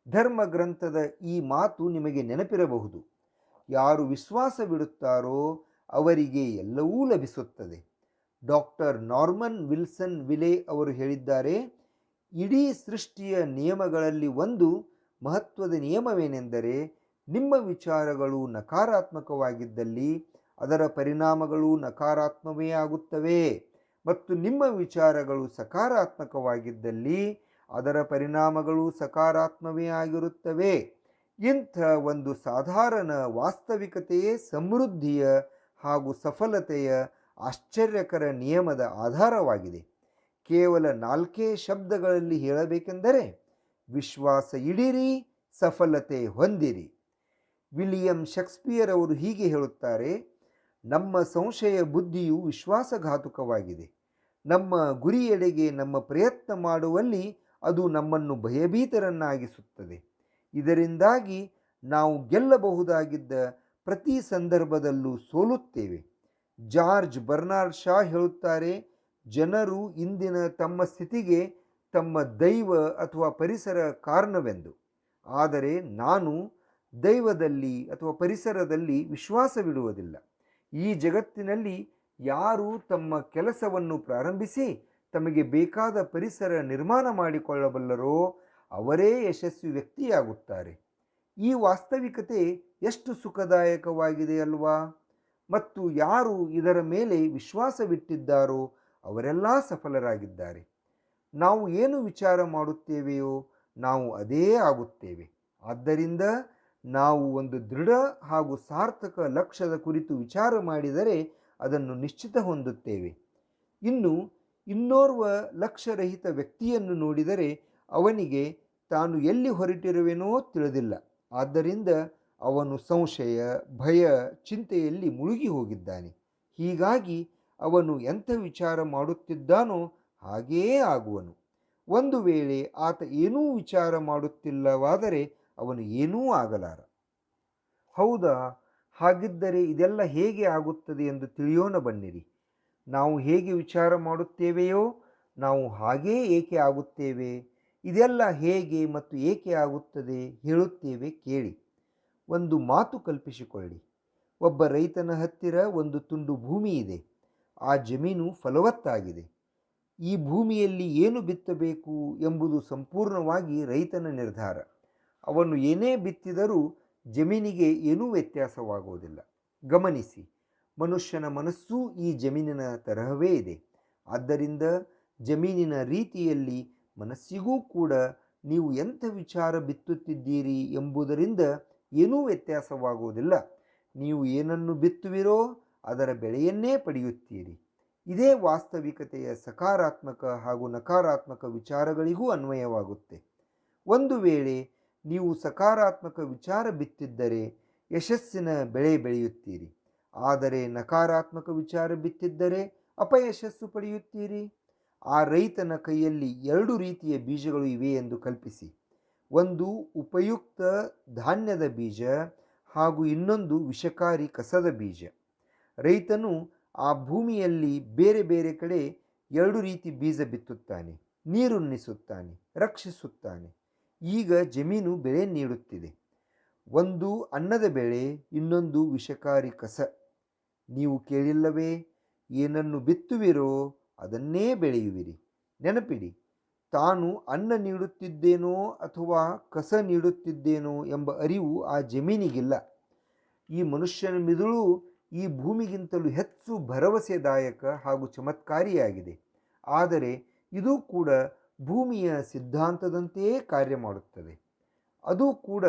ಧರ್ಮ ಗ್ರಂಥದ ಈ ಮಾತು ನಿಮಗೆ ನೆನಪಿರಬಹುದು, ಯಾರು ವಿಶ್ವಾಸವಿಡುತ್ತಾರೋ ಅವರಿಗೆ ಎಲ್ಲವೂ ಲಭಿಸುತ್ತದೆ. ಡಾಕ್ಟರ್ ನಾರ್ಮನ್ ವಿಲ್ಸನ್ ವಿಲೆ ಅವರು ಹೇಳಿದ್ದಾರೆ, ಇಡೀ ಸೃಷ್ಟಿಯ ನಿಯಮಗಳಲ್ಲಿ ಒಂದು ಮಹತ್ವದ ನಿಯಮವೇನೆಂದರೆ ನಿಮ್ಮ ವಿಚಾರಗಳು ನಕಾರಾತ್ಮಕವಾಗಿದ್ದಲ್ಲಿ ಅದರ ಪರಿಣಾಮಗಳು ನಕಾರಾತ್ಮಕವೇ ಆಗುತ್ತವೆ, ಮತ್ತು ನಿಮ್ಮ ವಿಚಾರಗಳು ಸಕಾರಾತ್ಮಕವಾಗಿದ್ದಲ್ಲಿ ಅದರ ಪರಿಣಾಮಗಳು ಸಕಾರಾತ್ಮಕವೇ ಆಗಿರುತ್ತವೆ. ಇಂಥ ಒಂದು ಸಾಧಾರಣ ವಾಸ್ತವಿಕತೆಯೇ ಸಮೃದ್ಧಿಯ ಹಾಗೂ ಸಫಲತೆಯ ಆಶ್ಚರ್ಯಕರ ನಿಯಮದ ಆಧಾರವಾಗಿದೆ. ಕೇವಲ 4 ಶಬ್ದಗಳಲ್ಲಿ ಹೇಳಬೇಕೆಂದರೆ ವಿಶ್ವಾಸ ಇಡಿರಿ, ಸಫಲತೆ ಹೊಂದಿರಿ. ವಿಲಿಯಂ ಶೇಕ್ಸ್ಪಿಯರ್ ಅವರು ಹೀಗೆ ಹೇಳುತ್ತಾರೆ, ನಮ್ಮ ಸಂಶಯ ಬುದ್ಧಿಯು ವಿಶ್ವಾಸಘಾತುಕವಾಗಿದೆ. ನಮ್ಮ ಗುರಿಯೆಡೆಗೆ ನಮ್ಮ ಪ್ರಯತ್ನ ಮಾಡುವಲ್ಲಿ ಅದು ನಮ್ಮನ್ನು ಭಯಭೀತರನ್ನಾಗಿಸುತ್ತದೆ. ಇದರಿಂದಾಗಿ ನಾವು ಗೆಲ್ಲಬಹುದಾಗಿದ್ದ ಪ್ರತಿ ಸಂದರ್ಭದಲ್ಲೂ ಸೋಲುತ್ತೇವೆ. ಜಾರ್ಜ್ ಬರ್ನಾರ್ಡ್ ಶಾ ಹೇಳುತ್ತಾರೆ, ಜನರು ಇಂದಿನ ತಮ್ಮ ಸ್ಥಿತಿಗೆ ತಮ್ಮ ದೈವ ಅಥವಾ ಪರಿಸರ ಕಾರಣವೆಂದು. ಆದರೆ ನಾನು ದೈವದಲ್ಲಿ ಅಥವಾ ಪರಿಸರದಲ್ಲಿ ವಿಶ್ವಾಸವಿಡುವುದಿಲ್ಲ. ಈ ಜಗತ್ತಿನಲ್ಲಿ ಯಾರು ತಮ್ಮ ಕೆಲಸವನ್ನು ಪ್ರಾರಂಭಿಸಿ ತಮಗೆ ಬೇಕಾದ ಪರಿಸರ ನಿರ್ಮಾಣ ಮಾಡಿಕೊಳ್ಳಬಲ್ಲರೋ ಅವರೇ ಯಶಸ್ವಿ ವ್ಯಕ್ತಿಯಾಗುತ್ತಾರೆ. ಈ ವಾಸ್ತವಿಕತೆ ಎಷ್ಟು ಸುಖದಾಯಕವಾಗಿದೆ ಅಲ್ವಾ? ಮತ್ತು ಯಾರು ಇದರ ಮೇಲೆ ವಿಶ್ವಾಸವಿಟ್ಟಿದ್ದಾರೋ ಅವರೆಲ್ಲ ಸಫಲರಾಗಿದ್ದಾರೆ. ನಾವು ಏನು ವಿಚಾರ ಮಾಡುತ್ತೇವೆಯೋ ನಾವು ಅದೇ ಆಗುತ್ತೇವೆ. ಆದ್ದರಿಂದ ನಾವು ಒಂದು ದೃಢ ಹಾಗೂ ಸಾರ್ಥಕ ಲಕ್ಷ್ಯದ ಕುರಿತು ವಿಚಾರ ಮಾಡಿದರೆ ಅದನ್ನು ನಿಶ್ಚಿತ ಹೊಂದುತ್ತೇವೆ. ಇನ್ನು ಇನ್ನೋರ್ವ ಲಕ್ಷ್ಯರಹಿತ ವ್ಯಕ್ತಿಯನ್ನು ನೋಡಿದರೆ ಅವನಿಗೆ ತಾನು ಎಲ್ಲಿ ಹೊರಟಿರುವೆನೋ ತಿಳಿದಿಲ್ಲ. ಆದ್ದರಿಂದ ಅವನು ಸಂಶಯ, ಭಯ, ಚಿಂತೆಯಲ್ಲಿ ಮುಳುಗಿ ಹೋಗಿದ್ದಾನೆ. ಹೀಗಾಗಿ ಅವನು ಎಂಥ ವಿಚಾರ ಮಾಡುತ್ತಿದ್ದಾನೋ ಹಾಗೆಯೇ ಆಗುವನು. ಒಂದು ವೇಳೆ ಆತ ಏನೂ ವಿಚಾರ ಮಾಡುತ್ತಿಲ್ಲವಾದರೆ ಅವನು ಏನೂ ಆಗಲಾರ. ಹೌದಾ? ಹಾಗಿದ್ದರೆ ಇದೆಲ್ಲ ಹೇಗೆ ಆಗುತ್ತದೆ ಎಂದು ತಿಳಿಯೋಣ ಬನ್ನಿರಿ. ನಾವು ಹೇಗೆ ವಿಚಾರ ಮಾಡುತ್ತೇವೆಯೋ ನಾವು ಹಾಗೇ ಏಕೆ ಆಗುತ್ತೇವೆ? ಇದೆಲ್ಲ ಹೇಗೆ ಮತ್ತು ಏಕೆ ಆಗುತ್ತದೆ ಹೇಳುತ್ತೇವೆ ಕೇಳಿ. ಒಂದು ಮಾತು ಕಲ್ಪಿಸಿಕೊಳ್ಳಿ. ಒಬ್ಬ ರೈತನ ಹತ್ತಿರ ಒಂದು ತುಂಡು ಭೂಮಿ ಇದೆ. ಆ ಜಮೀನು ಫಲವತ್ತಾಗಿದೆ. ಈ ಭೂಮಿಯಲ್ಲಿ ಏನು ಬಿತ್ತಬೇಕು ಎಂಬುದು ಸಂಪೂರ್ಣವಾಗಿ ರೈತನ ನಿರ್ಧಾರ. ಅವನು ಏನೇ ಬಿತ್ತಿದರೂ ಜಮೀನಿಗೆ ಏನೂ ವ್ಯತ್ಯಾಸವಾಗುವುದಿಲ್ಲ. ಗಮನಿಸಿ, ಮನುಷ್ಯನ ಮನಸ್ಸೂ ಈ ಜಮೀನಿನ ತರಹವೇ ಇದೆ. ಆದ್ದರಿಂದ ಜಮೀನಿನ ರೀತಿಯಲ್ಲಿ ಮನಸ್ಸಿಗೂ ಕೂಡ ನೀವು ಎಂಥ ವಿಚಾರ ಬಿತ್ತುತ್ತಿದ್ದೀರಿ ಎಂಬುದರಿಂದ ಏನೂ ವ್ಯತ್ಯಾಸವಾಗುವುದಿಲ್ಲ. ನೀವು ಏನನ್ನು ಬಿತ್ತುವಿರೋ ಅದರ ಬೆಳೆಯನ್ನೇ ಪಡೆಯುತ್ತೀರಿ. ಇದೇ ವಾಸ್ತವಿಕತೆಯ ಸಕಾರಾತ್ಮಕ ಹಾಗೂ ನಕಾರಾತ್ಮಕ ವಿಚಾರಗಳಿಗೂ ಅನ್ವಯವಾಗುತ್ತೆ. ಒಂದು ವೇಳೆ ನೀವು ಸಕಾರಾತ್ಮಕ ವಿಚಾರ ಬಿತ್ತಿದ್ದರೆ ಯಶಸ್ಸಿನ ಬೆಳೆ ಬೆಳೆಯುತ್ತೀರಿ. ಆದರೆ ನಕಾರಾತ್ಮಕ ವಿಚಾರ ಬಿತ್ತಿದ್ದರೆ ಅಪಯಶಸ್ಸು ಪಡೆಯುತ್ತೀರಿ. ಆ ರೈತನ ಕೈಯಲ್ಲಿ 2 ರೀತಿಯ ಬೀಜಗಳು ಇವೆ ಎಂದು ಕಲ್ಪಿಸಿ. ಒಂದು ಉಪಯುಕ್ತ ಧಾನ್ಯದ ಬೀಜ ಹಾಗೂ ಇನ್ನೊಂದು ವಿಷಕಾರಿ ಕಸದ ಬೀಜ. ರೈತನು ಆ ಭೂಮಿಯಲ್ಲಿ ಬೇರೆ ಬೇರೆ ಕಡೆ 2 ರೀತಿ ಬೀಜ ಬಿತ್ತುತ್ತಾನೆ, ನೀರುಣಿಸುತ್ತಾನೆ, ರಕ್ಷಿಸುತ್ತಾನೆ. ಈಗ ಜಮೀನು ಬೆಳೆ ನೀಡುತ್ತಿದೆ. ಒಂದು ಅನ್ನದ ಬೆಳೆ, ಇನ್ನೊಂದು ವಿಷಕಾರಿ ಕಸ. ನೀವು ಕೇಳಿಲ್ಲವೇ, ಏನನ್ನು ಬಿತ್ತುವಿರೋ ಅದನ್ನೇ ಬೆಳೆಯುವಿರಿ. ನೆನಪಿಡಿ, ತಾನು ಅನ್ನ ನೀಡುತ್ತಿದ್ದೇನೋ ಅಥವಾ ಕಸ ನೀಡುತ್ತಿದ್ದೇನೋ ಎಂಬ ಅರಿವು ಆ ಜಮೀನಿಗಿಲ್ಲ. ಈ ಮನುಷ್ಯನ ಮಿದುಳು ಈ ಭೂಮಿಗಿಂತಲೂ ಹೆಚ್ಚು ಭರವಸೆದಾಯಕ ಹಾಗೂ ಚಮತ್ಕಾರಿಯಾಗಿದೆ. ಆದರೆ ಇದು ಕೂಡ ಭೂಮಿಯ ಸಿದ್ಧಾಂತದಂತೆಯೇ ಕಾರ್ಯ ಮಾಡುತ್ತದೆ. ಅದು ಕೂಡ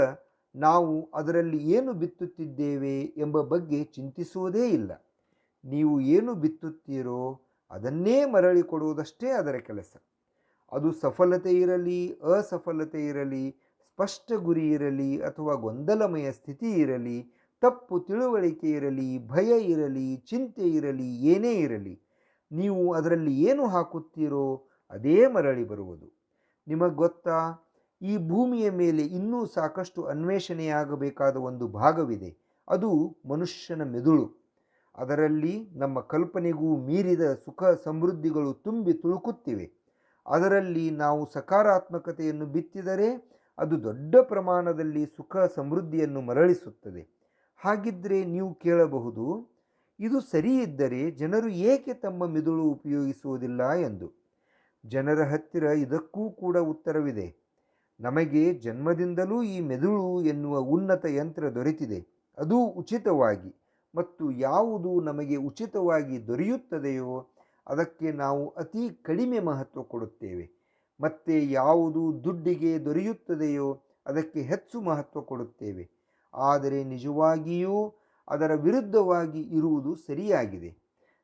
ನಾವು ಅದರಲ್ಲಿ ಏನು ಬಿತ್ತುತ್ತಿದ್ದೇವೆ ಎಂಬ ಬಗ್ಗೆ ಚಿಂತಿಸುವುದೇ ಇಲ್ಲ. ನೀವು ಏನು ಬಿತ್ತುತ್ತೀರೋ ಅದನ್ನೇ ಮರಳಿ ಕೊಡುವುದಷ್ಟೇ ಅದರ ಕೆಲಸ. ಅದು ಸಫಲತೆ ಇರಲಿ, ಅಸಫಲತೆ ಇರಲಿ, ಸ್ಪಷ್ಟ ಗುರಿ ಇರಲಿ ಅಥವಾ ಗೊಂದಲಮಯ ಸ್ಥಿತಿ ಇರಲಿ, ತಪ್ಪು ತಿಳುವಳಿಕೆ ಇರಲಿ, ಭಯ ಇರಲಿ, ಚಿಂತೆ ಇರಲಿ, ಏನೇ ಇರಲಿ, ನೀವು ಅದರಲ್ಲಿ ಏನು ಹಾಕುತ್ತೀರೋ ಅದೇ ಮರಳಿ ಬರುವುದು. ನಿಮಗೆ ಗೊತ್ತಾ, ಈ ಭೂಮಿಯ ಮೇಲೆ ಇನ್ನೂ ಸಾಕಷ್ಟು ಅನ್ವೇಷಣೆಯಾಗಬೇಕಾದ ಒಂದು ಭಾಗವಿದೆ. ಅದು ಮನುಷ್ಯನ ಮೆದುಳು. ಅದರಲ್ಲಿ ನಮ್ಮ ಕಲ್ಪನೆಗೂ ಮೀರಿದ ಸುಖ ಸಮೃದ್ಧಿಗಳು ತುಂಬಿ ತುಳುಕುತ್ತಿವೆ. ಅದರಲ್ಲಿ ನಾವು ಸಕಾರಾತ್ಮಕತೆಯನ್ನು ಬಿತ್ತಿದರೆ ಅದು ದೊಡ್ಡ ಪ್ರಮಾಣದಲ್ಲಿ ಸುಖ ಸಮೃದ್ಧಿಯನ್ನು ಮರಳಿಸುತ್ತದೆ. ಹಾಗಿದ್ದರೆ ನೀವು ಕೇಳಬಹುದು, ಇದು ಸರಿ ಇದ್ದರೆ ಜನರು ಏಕೆ ತಮ್ಮ ಮಿದುಳು ಉಪಯೋಗಿಸುವುದಿಲ್ಲ ಎಂದು. ಜನರ ಹತ್ತಿರ ಇದಕ್ಕೂ ಕೂಡ ಉತ್ತರವಿದೆ. ನಮಗೆ ಜನ್ಮದಿಂದಲೂ ಈ ಮೆದುಳು ಎನ್ನುವ ಉನ್ನತ ಯಂತ್ರ ದೊರೆತಿದೆ, ಅದೂ ಉಚಿತವಾಗಿ. ಮತ್ತು ಯಾವುದು ನಮಗೆ ಉಚಿತವಾಗಿ ದೊರೆಯುತ್ತದೆಯೋ ಅದಕ್ಕೆ ನಾವು ಅತಿ ಕಡಿಮೆ ಮಹತ್ವ ಕೊಡುತ್ತೇವೆ. ಮತ್ತು ಯಾವುದು ದುಡ್ಡಿಗೆ ದೊರೆಯುತ್ತದೆಯೋ ಅದಕ್ಕೆ ಹೆಚ್ಚು ಮಹತ್ವ ಕೊಡುತ್ತೇವೆ. ಆದರೆ ನಿಜವಾಗಿಯೂ ಅದರ ವಿರುದ್ಧವಾಗಿ ಇರುವುದು ಸರಿಯಾಗಿದೆ.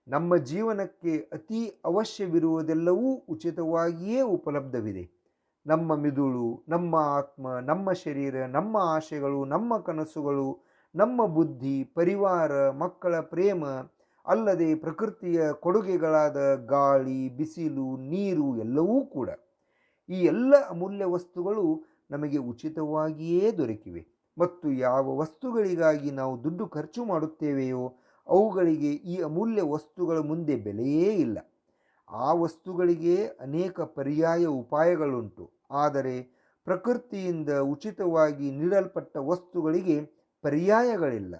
ನಮ್ಮ ಜೀವನಕ್ಕೆ ಅತಿ ಅವಶ್ಯವಿರುವುದೆಲ್ಲವೂ ಉಚಿತವಾಗಿಯೇ ಉಪಲಬ್ಧವಿದೆ. ನಮ್ಮ ಮಿದುಳು, ನಮ್ಮ ಆತ್ಮ, ನಮ್ಮ ಶರೀರ, ನಮ್ಮ ಆಶೆಗಳು, ನಮ್ಮ ಕನಸುಗಳು, ನಮ್ಮ ಬುದ್ಧಿ, ಪರಿವಾರ, ಮಕ್ಕಳ ಪ್ರೇಮ, ಅಲ್ಲದೆ ಪ್ರಕೃತಿಯ ಕೊಡುಗೆಗಳಾದ ಗಾಳಿ, ಬಿಸಿಲು, ನೀರು ಎಲ್ಲವೂ ಕೂಡ. ಈ ಎಲ್ಲ ಅಮೂಲ್ಯ ವಸ್ತುಗಳು ನಮಗೆ ಉಚಿತವಾಗಿಯೇ ದೊರಕಿವೆ. ಮತ್ತು ಯಾವ ವಸ್ತುಗಳಿಗಾಗಿ ನಾವು ದುಡ್ಡು ಖರ್ಚು ಮಾಡುತ್ತೇವೆಯೋ ಅವುಗಳಿಗೆ ಈ ಅಮೂಲ್ಯ ವಸ್ತುಗಳ ಮುಂದೆ ಬೆಲೆಯೇ ಇಲ್ಲ. ಆ ವಸ್ತುಗಳಿಗೆ ಅನೇಕ ಪರ್ಯಾಯ ಉಪಾಯಗಳುಂಟು. ಆದರೆ ಪ್ರಕೃತಿಯಿಂದ ಉಚಿತವಾಗಿ ನೀಡಲ್ಪಟ್ಟ ವಸ್ತುಗಳಿಗೆ ಪರ್ಯಾಯಗಳಿಲ್ಲ.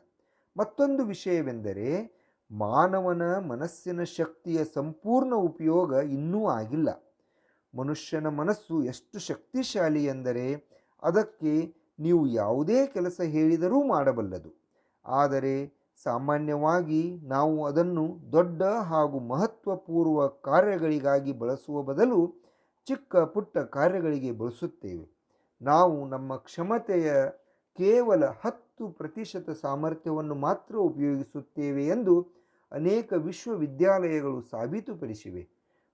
ಮತ್ತೊಂದು ವಿಷಯವೆಂದರೆ, ಮಾನವನ ಮನಸ್ಸಿನ ಶಕ್ತಿಯ ಸಂಪೂರ್ಣ ಉಪಯೋಗ ಇನ್ನೂ ಆಗಿಲ್ಲ. ಮನುಷ್ಯನ ಮನಸ್ಸು ಎಷ್ಟು ಶಕ್ತಿಶಾಲಿ ಎಂದರೆ ಅದಕ್ಕೆ ನೀವು ಯಾವುದೇ ಕೆಲಸ ಹೇಳಿದರೂ ಮಾಡಬಲ್ಲದು. ಆದರೆ ಸಾಮಾನ್ಯವಾಗಿ ನಾವು ಅದನ್ನು ದೊಡ್ಡ ಹಾಗೂ ಮಹತ್ವಪೂರ್ವ ಕಾರ್ಯಗಳಿಗಾಗಿ ಬಳಸುವ ಬದಲು ಚಿಕ್ಕ ಪುಟ್ಟ ಕಾರ್ಯಗಳಿಗೆ ಬಳಸುತ್ತೇವೆ. ನಾವು ನಮ್ಮ ಕ್ಷಮತೆಯ ಕೇವಲ 10% ಸಾಮರ್ಥ್ಯವನ್ನು ಮಾತ್ರ ಉಪಯೋಗಿಸುತ್ತೇವೆ ಎಂದು ಅನೇಕ ವಿಶ್ವವಿದ್ಯಾಲಯಗಳು ಸಾಬೀತುಪಡಿಸಿವೆ.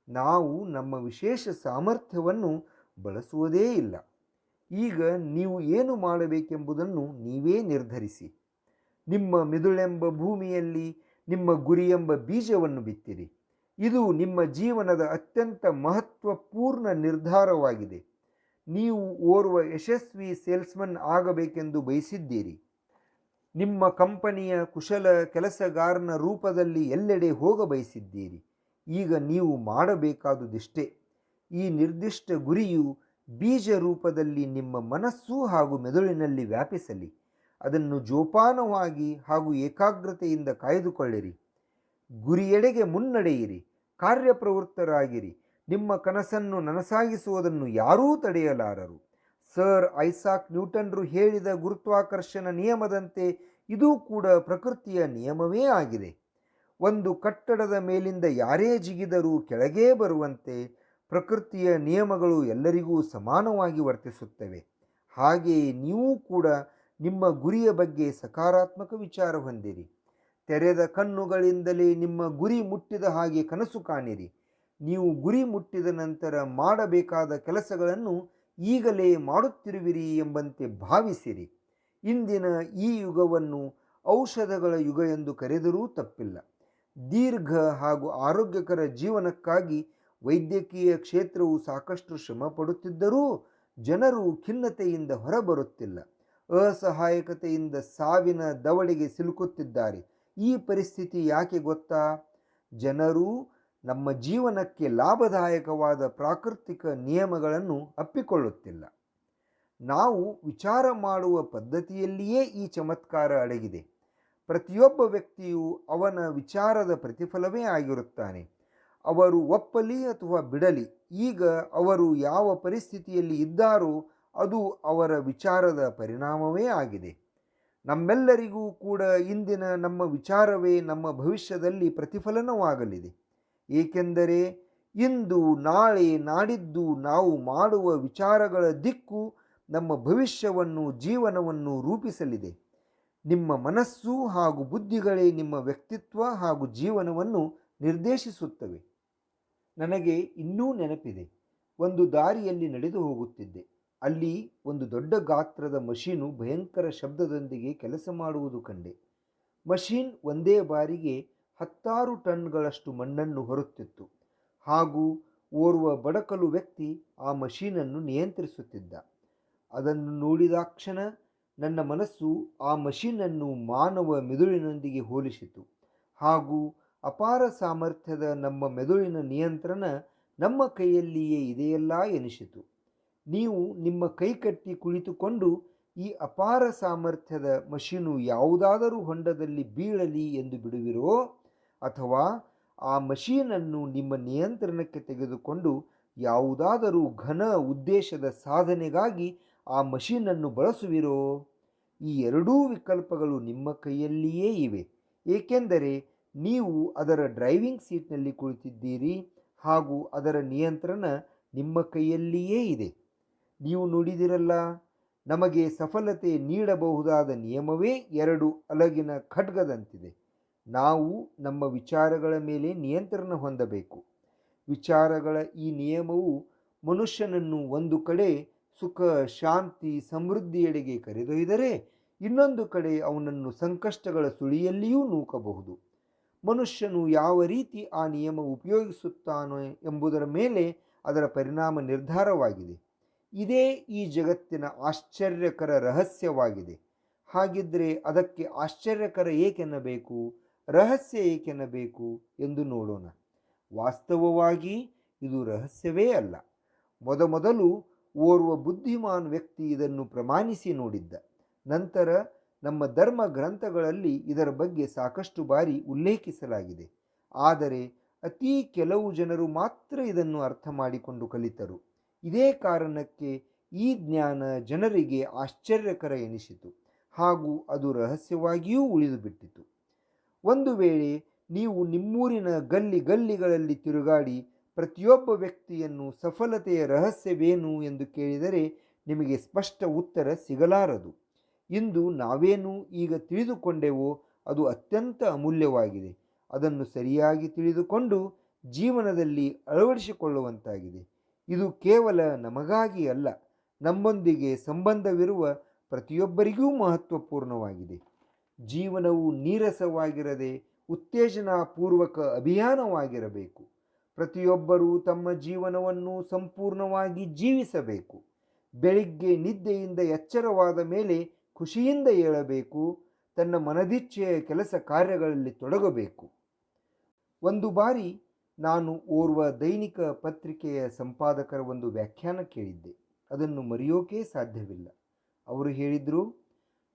ನಾವು ನಮ್ಮ ವಿಶೇಷ ಸಾಮರ್ಥ್ಯವನ್ನು ಬಳಸುವುದೇ ಇಲ್ಲ. ಈಗ ನೀವು ಏನು ಮಾಡಬೇಕೆಂಬುದನ್ನು ನೀವೇ ನಿರ್ಧರಿಸಿ. ನಿಮ್ಮ ಮಿದುಳೆಂಬ ಭೂಮಿಯಲ್ಲಿ ನಿಮ್ಮ ಗುರಿಯೆಂಬ ಬೀಜವನ್ನು ಬಿತ್ತಿರಿ. ಇದು ನಿಮ್ಮ ಜೀವನದ ಅತ್ಯಂತ ಮಹತ್ವಪೂರ್ಣ ನಿರ್ಧಾರವಾಗಿದೆ. ನೀವು ಓರ್ವ ಯಶಸ್ವಿ ಸೇಲ್ಸ್ಮನ್ ಆಗಬೇಕೆಂದು ಬಯಸಿದ್ದೀರಿ. ನಿಮ್ಮ ಕಂಪನಿಯ ಕುಶಲ ಕೆಲಸಗಾರನ ರೂಪದಲ್ಲಿ ಎಲ್ಲೆಡೆ ಹೋಗ ಬಯಸಿದ್ದೀರಿ. ಈಗ ನೀವು ಮಾಡಬೇಕಾದುದಿಷ್ಟೇ. ಈ ನಿರ್ದಿಷ್ಟ ಗುರಿಯು ಬೀಜ ರೂಪದಲ್ಲಿ ನಿಮ್ಮ ಮನಸ್ಸು ಹಾಗೂ ಮೆದುಳಿನಲ್ಲಿ ವ್ಯಾಪಿಸಲಿ. ಅದನ್ನು ಜೋಪಾನವಾಗಿ ಹಾಗೂ ಏಕಾಗ್ರತೆಯಿಂದ ಕಾಯ್ದುಕೊಳ್ಳಿರಿ. ಗುರಿಯೆಡೆಗೆ ಮುನ್ನಡೆಯಿರಿ, ಕಾರ್ಯಪ್ರವೃತ್ತರಾಗಿರಿ. ನಿಮ್ಮ ಕನಸನ್ನು ನನಸಾಗಿಸುವುದನ್ನು ಯಾರೂ ತಡೆಯಲಾರರು. ಸರ್ ಐಸಾಕ್ ನ್ಯೂಟನ್ರು ಹೇಳಿದ ಗುರುತ್ವಾಕರ್ಷಣ ನಿಯಮದಂತೆ ಇದೂ ಕೂಡ ಪ್ರಕೃತಿಯ ನಿಯಮವೇ ಆಗಿದೆ. ಒಂದು ಕಟ್ಟಡದ ಮೇಲಿಂದ ಯಾರೇ ಜಿಗಿದರೂ ಕೆಳಗೇ ಬರುವಂತೆ ಪ್ರಕೃತಿಯ ನಿಯಮಗಳು ಎಲ್ಲರಿಗೂ ಸಮಾನವಾಗಿ ವರ್ತಿಸುತ್ತವೆ. ಹಾಗೆಯೇ ನೀವು ಕೂಡ ನಿಮ್ಮ ಗುರಿಯ ಬಗ್ಗೆ ಸಕಾರಾತ್ಮಕ ವಿಚಾರ ಹೊಂದಿರಿ. ತೆರೆದ ಕಣ್ಣುಗಳಿಂದಲೇ ನಿಮ್ಮ ಗುರಿ ಮುಟ್ಟಿದ ಹಾಗೆ ಕನಸು ಕಾಣಿರಿ. ನೀವು ಗುರಿ ಮುಟ್ಟಿದ ನಂತರ ಮಾಡಬೇಕಾದ ಕೆಲಸಗಳನ್ನು ಈಗಲೇ ಮಾಡುತ್ತಿರುವಿರಿ ಎಂಬಂತೆ ಭಾವಿಸಿರಿ. ಇಂದಿನ ಈ ಯುಗವನ್ನು ಔಷಧಗಳ ಯುಗ ಎಂದು ಕರೆದರೂ ತಪ್ಪಿಲ್ಲ. ದೀರ್ಘ ಹಾಗೂ ಆರೋಗ್ಯಕರ ಜೀವನಕ್ಕಾಗಿ ವೈದ್ಯಕೀಯ ಕ್ಷೇತ್ರವು ಸಾಕಷ್ಟು ಶ್ರಮ ಪಡುತ್ತಿದ್ದರೂ ಜನರು ಖಿನ್ನತೆಯಿಂದ ಹೊರಬರುತ್ತಿಲ್ಲ. ಅಸಹಾಯಕತೆಯಿಂದ ಸಾವಿನ ದವಡೆಗೆ ಸಿಲುಕುತ್ತಿದ್ದಾರೆ. ಈ ಪರಿಸ್ಥಿತಿ ಯಾಕೆ ಗೊತ್ತಾ? ಜನರು ನಮ್ಮ ಜೀವನಕ್ಕೆ ಲಾಭದಾಯಕವಾದ ಪ್ರಾಕೃತಿಕ ನಿಯಮಗಳನ್ನು ಅಪ್ಪಿಕೊಳ್ಳುತ್ತಿಲ್ಲ. ನಾವು ವಿಚಾರ ಮಾಡುವ ಪದ್ಧತಿಯಲ್ಲಿಯೇ ಈ ಚಮತ್ಕಾರ ಅಡಗಿದೆ. ಪ್ರತಿಯೊಬ್ಬ ವ್ಯಕ್ತಿಯು ಅವನ ವಿಚಾರದ ಪ್ರತಿಫಲವೇ ಆಗಿರುತ್ತಾನೆ. ಅವರು ಒಪ್ಪಲಿ ಅಥವಾ ಬಿಡಲಿ, ಈಗ ಅವರು ಯಾವ ಪರಿಸ್ಥಿತಿಯಲ್ಲಿ ಇದ್ದಾರೋ ಅದು ಅವರ ವಿಚಾರದ ಪರಿಣಾಮವೇ ಆಗಿದೆ. ನಮ್ಮೆಲ್ಲರಿಗೂ ಕೂಡ ಇಂದಿನ ನಮ್ಮ ವಿಚಾರವೇ ನಮ್ಮ ಭವಿಷ್ಯದಲ್ಲಿ ಪ್ರತಿಫಲನವಾಗಲಿದೆ. ಏಕೆಂದರೆ ಇಂದು, ನಾಳೆ, ನಾಡಿದ್ದು ನಾವು ಮಾಡುವ ವಿಚಾರಗಳ ದಿಕ್ಕು ನಮ್ಮ ಭವಿಷ್ಯವನ್ನು, ಜೀವನವನ್ನು ರೂಪಿಸಲಿದೆ. ನಿಮ್ಮ ಮನಸ್ಸು ಹಾಗೂ ಬುದ್ಧಿಗಳೇ ನಿಮ್ಮ ವ್ಯಕ್ತಿತ್ವ ಹಾಗೂ ಜೀವನವನ್ನು ನಿರ್ದೇಶಿಸುತ್ತವೆ. ನನಗೆ ಇನ್ನೂ ನೆನಪಿದೆ, ಒಂದು ದಾರಿಯಲ್ಲಿ ನಡೆದು ಹೋಗುತ್ತಿದ್ದೆ. ಅಲ್ಲಿ ಒಂದು ದೊಡ್ಡ ಗಾತ್ರದ ಮಷೀನು ಭಯಂಕರ ಶಬ್ದದೊಂದಿಗೆ ಕೆಲಸ ಮಾಡುವುದು ಕಂಡೆ. ಮಷೀನ್ ಒಂದೇ ಬಾರಿಗೆ 10 ಟನ್ಗಳಷ್ಟು ಮಣ್ಣನ್ನು ಹೊರುತ್ತಿತ್ತು ಹಾಗೂ ಓರ್ವ ಬಡಕಲು ವ್ಯಕ್ತಿ ಆ ಮಷೀನನ್ನು ನಿಯಂತ್ರಿಸುತ್ತಿದ್ದ. ಅದನ್ನು ನೋಡಿದಾಕ್ಷಣ ನನ್ನ ಮನಸ್ಸು ಆ ಮಷೀನನ್ನು ಮಾನವ ಮೆದುಳಿನೊಂದಿಗೆ ಹೋಲಿಸಿತು ಹಾಗೂ ಅಪಾರ ಸಾಮರ್ಥ್ಯದ ನಮ್ಮ ಮೆದುಳಿನ ನಿಯಂತ್ರಣ ನಮ್ಮ ಕೈಯಲ್ಲಿಯೇ ಇದೆಯಲ್ಲ ಎನಿಸಿತು. ನೀವು ನಿಮ್ಮ ಕೈಕಟ್ಟಿ ಕುಳಿತುಕೊಂಡು ಈ ಅಪಾರ ಸಾಮರ್ಥ್ಯದ ಮಷೀನು ಯಾವುದಾದರೂ ಹೊಂಡದಲ್ಲಿ ಬೀಳಲಿ ಎಂದು ಬಿಡುವಿರೋ, ಅಥವಾ ಆ ಮಷೀನನ್ನು ನಿಮ್ಮ ನಿಯಂತ್ರಣಕ್ಕೆ ತೆಗೆದುಕೊಂಡು ಯಾವುದಾದರೂ ಘನ ಉದ್ದೇಶದ ಸಾಧನೆಗಾಗಿ ಆ ಮಷೀನನ್ನು ಬಳಸುವಿರೋ? ಈ ಎರಡೂ ವಿಕಲ್ಪಗಳು ನಿಮ್ಮ ಕೈಯಲ್ಲಿಯೇ ಇವೆ. ಏಕೆಂದರೆ ನೀವು ಅದರ ಡ್ರೈವಿಂಗ್ ಸೀಟ್ನಲ್ಲಿ ಕುಳಿತಿದ್ದೀರಿ ಹಾಗೂ ಅದರ ನಿಯಂತ್ರಣ ನಿಮ್ಮ ಕೈಯಲ್ಲಿಯೇ ಇದೆ. ನೀವು ನೋಡಿದಿರಲ್ಲ, ನಮಗೆ ಸಫಲತೆ ನೀಡಬಹುದಾದ ನಿಯಮವೇ 2 ಅಲಗಿನ ಖಡ್ಗದಂತಿದೆ. ನಾವು ನಮ್ಮ ವಿಚಾರಗಳ ಮೇಲೆ ನಿಯಂತ್ರಣ ಹೊಂದಬೇಕು. ವಿಚಾರಗಳ ಈ ನಿಯಮವು ಮನುಷ್ಯನನ್ನು ಒಂದು ಕಡೆ ಸುಖ, ಶಾಂತಿ, ಸಮೃದ್ಧಿಯೆಡೆಗೆ ಕರೆದೊಯ್ದರೆ ಇನ್ನೊಂದು ಕಡೆ ಅವನನ್ನು ಸಂಕಷ್ಟಗಳ ಸುಳಿಯಲ್ಲಿಯೂ ನೂಕಬಹುದು. ಮನುಷ್ಯನು ಯಾವ ರೀತಿ ಆ ನಿಯಮ ಉಪಯೋಗಿಸುತ್ತಾನೋ ಎಂಬುದರ ಮೇಲೆ ಅದರ ಪರಿಣಾಮ ನಿರ್ಧಾರವಾಗಿದೆ. ಇದೇ ಈ ಜಗತ್ತಿನ ಆಶ್ಚರ್ಯಕರ ರಹಸ್ಯವಾಗಿದೆ. ಹಾಗಿದ್ದರೆ ಅದಕ್ಕೆ ಆಶ್ಚರ್ಯಕರ ಏಕೆನ್ನಬೇಕು, ರಹಸ್ಯ ಏಕೆನ್ನಬೇಕು ಎಂದು ನೋಡೋಣ. ವಾಸ್ತವವಾಗಿ ಇದು ರಹಸ್ಯವೇ ಅಲ್ಲ. ಮೊದಮೊದಲು ಓರ್ವ ಬುದ್ಧಿಮಾನ್ ವ್ಯಕ್ತಿ ಇದನ್ನು ಪ್ರಮಾಣಿಸಿ ನೋಡಿದ್ದ. ನಂತರ ನಮ್ಮ ಧರ್ಮ ಗ್ರಂಥಗಳಲ್ಲಿ ಇದರ ಬಗ್ಗೆ ಸಾಕಷ್ಟು ಬಾರಿ ಉಲ್ಲೇಖಿಸಲಾಗಿದೆ. ಆದರೆ ಅತೀ ಕೆಲವು ಜನರು ಮಾತ್ರ ಇದನ್ನು ಅರ್ಥ ಮಾಡಿಕೊಂಡು ಕಲಿತರು. ಇದೇ ಕಾರಣಕ್ಕೆ ಈ ಜ್ಞಾನ ಜನರಿಗೆ ಆಶ್ಚರ್ಯಕರ ಎನಿಸಿತು ಹಾಗೂ ಅದು ರಹಸ್ಯವಾಗಿಯೂ ಉಳಿದುಬಿಟ್ಟಿತು. ಒಂದು ವೇಳೆ ನೀವು ನಿಮ್ಮೂರಿನ ಗಲ್ಲಿಗಳಲ್ಲಿ ತಿರುಗಾಡಿ ಪ್ರತಿಯೊಬ್ಬ ವ್ಯಕ್ತಿಯನ್ನು ಸಫಲತೆಯ ರಹಸ್ಯವೇನು ಎಂದು ಕೇಳಿದರೆ ನಿಮಗೆ ಸ್ಪಷ್ಟ ಉತ್ತರ ಸಿಗಲಾರದು. ಇಂದು ನಾವೇನು ಈಗ ತಿಳಿದುಕೊಂಡೆವೋ ಅದು ಅತ್ಯಂತ ಅಮೂಲ್ಯವಾಗಿದೆ. ಅದನ್ನು ಸರಿಯಾಗಿ ತಿಳಿದುಕೊಂಡು ಜೀವನದಲ್ಲಿ ಅಳವಡಿಸಿಕೊಳ್ಳುವಂತಾಗಿದೆ. ಇದು ಕೇವಲ ನಮಗಾಗಿ ಅಲ್ಲ, ನಮ್ಮೊಂದಿಗೆ ಸಂಬಂಧವಿರುವ ಪ್ರತಿಯೊಬ್ಬರಿಗೂ ಮಹತ್ವಪೂರ್ಣವಾಗಿದೆ. ಜೀವನವು ನೀರಸವಾಗಿರದೆ ಉತ್ತೇಜನಾಪೂರ್ವಕ ಅಭಿಯಾನವಾಗಿರಬೇಕು. ಪ್ರತಿಯೊಬ್ಬರೂ ತಮ್ಮ ಜೀವನವನ್ನು ಸಂಪೂರ್ಣವಾಗಿ ಜೀವಿಸಬೇಕು. ಬೆಳಿಗ್ಗೆ ನಿದ್ದೆಯಿಂದ ಎಚ್ಚರವಾದ ಮೇಲೆ ಖುಷಿಯಿಂದ ಏಳಬೇಕು. ತನ್ನ ಮನದಿಚ್ಛೆಯ ಕೆಲಸ ಕಾರ್ಯಗಳಲ್ಲಿ ತೊಡಗಬೇಕು. ಒಂದು ಬಾರಿ ನಾನು ಓರ್ವ ದೈನಿಕ ಪತ್ರಿಕೆಯ ಸಂಪಾದಕರ ಒಂದು ವ್ಯಾಖ್ಯಾನ ಕೇಳಿದ್ದೆ. ಅದನ್ನು ಮರೆಯೋಕೆ ಸಾಧ್ಯವಿಲ್ಲ. ಅವರು ಹೇಳಿದರು,